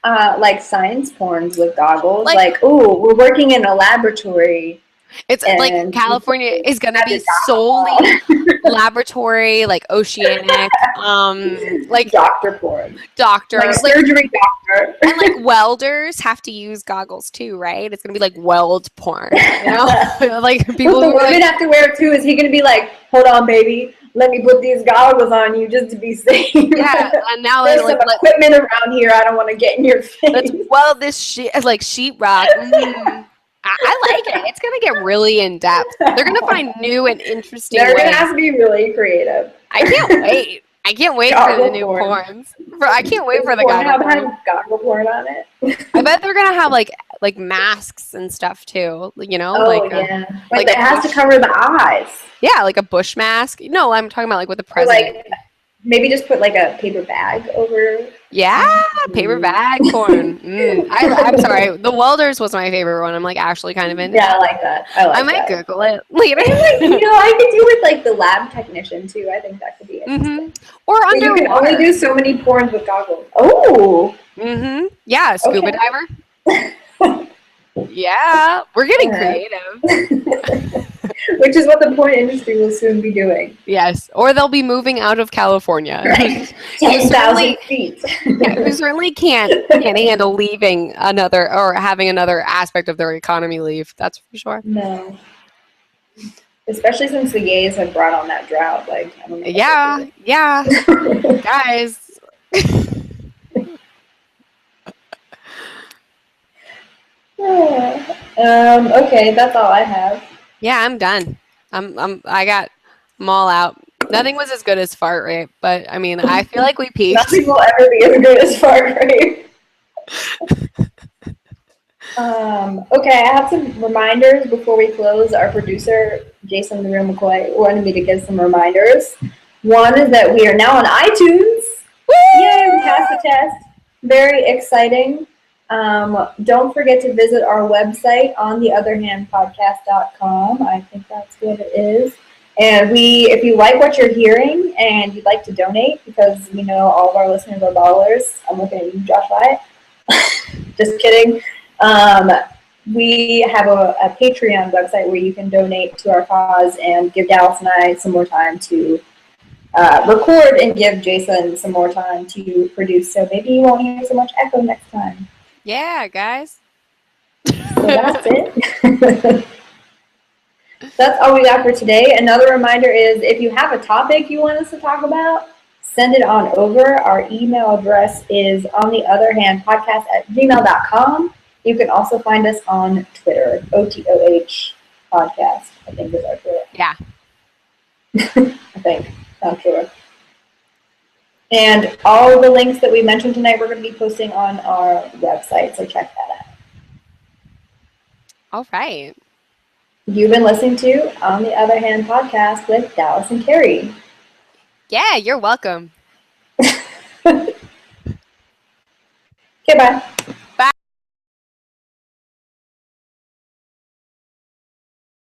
fun science porns with goggles. Ooh, we're working in a laboratory. It's like And California is going to have be to die. solely laboratory, like oceanic, like doctor porn. doctor, Like surgery doctor. and like welders have to use goggles too, right? It's going to be like weld porn, you know? Like people What the who are women like, have to wear too, is he going to be like, hold on, baby, let me put these goggles on you just to be safe. yeah, and now There's like some equipment around here I don't want to get in your face. let's weld this shit like sheetrock. I like it. It's gonna get really in depth. They're gonna find new and interesting They're ways. going to have to be really creative. I can't wait. I can't wait for Goggle the new porn. porns. I can't wait for the Pornhub goggle porn. has goggle porn on it. I bet they're gonna have like masks and stuff too. You know, Oh, like yeah. like Like it a has to bush- cover the eyes. yeah, like a bush mask. No, I'm talking about like with the Or president. like maybe just put like a paper bag over. Yeah, paper bag porn. I'm sorry. The welders was my favorite one. I'm like actually kind of into. Yeah, I like that. I might Google it later. I could do with like the lab technician too. I think that could be interesting. Or But you can only underwater. do so many porns with goggles. Oh, Yeah, scuba Okay. diver. Yeah, we're getting creative. which is what the porn industry will soon be doing. Yes, or they'll be moving out of California. Right. You 10,000 feet. who certainly can't handle leaving another or having another aspect of their economy leave. That's for sure. No. Especially since the gays have brought on that drought. Like, I don't know. Yeah, guys. Okay, that's all I have. Yeah, I'm done. I'm all out. Nothing was as good as fart rape, but I mean, I feel like we peaked. Nothing will ever be as good as fart rape. Okay, I have some reminders before we close. Our producer, Jason the Real McCoy, wanted me to give some reminders. One is that we are now on iTunes. Yay, we passed the test. Very exciting. Don't forget to visit our website, ontheotherhandpodcast.com. I think that's what it is. And if you like what you're hearing and you'd like to donate, because we know all of our listeners are ballers. I'm looking at you, Josh Wyatt. Just kidding. We have a Patreon website where you can donate to our cause and give Dallas and I some more time to record and give Jason some more time to produce. So maybe you won't hear so much echo next time. Yeah, guys. So that's it. That's all we got for today. Another reminder is if you have a topic you want us to talk about, send it on over. Our email address is ontheotherhandpodcast@gmail.com. You can also find us on Twitter, OTOH podcast, I think is our Twitter. Yeah. I think. Not sure. And all of the links that we mentioned tonight, we're going to be posting on our website, so check that out. All right. You've been listening to On the Other Hand podcast with Dallas and Carrie. Yeah, you're welcome. Okay, bye.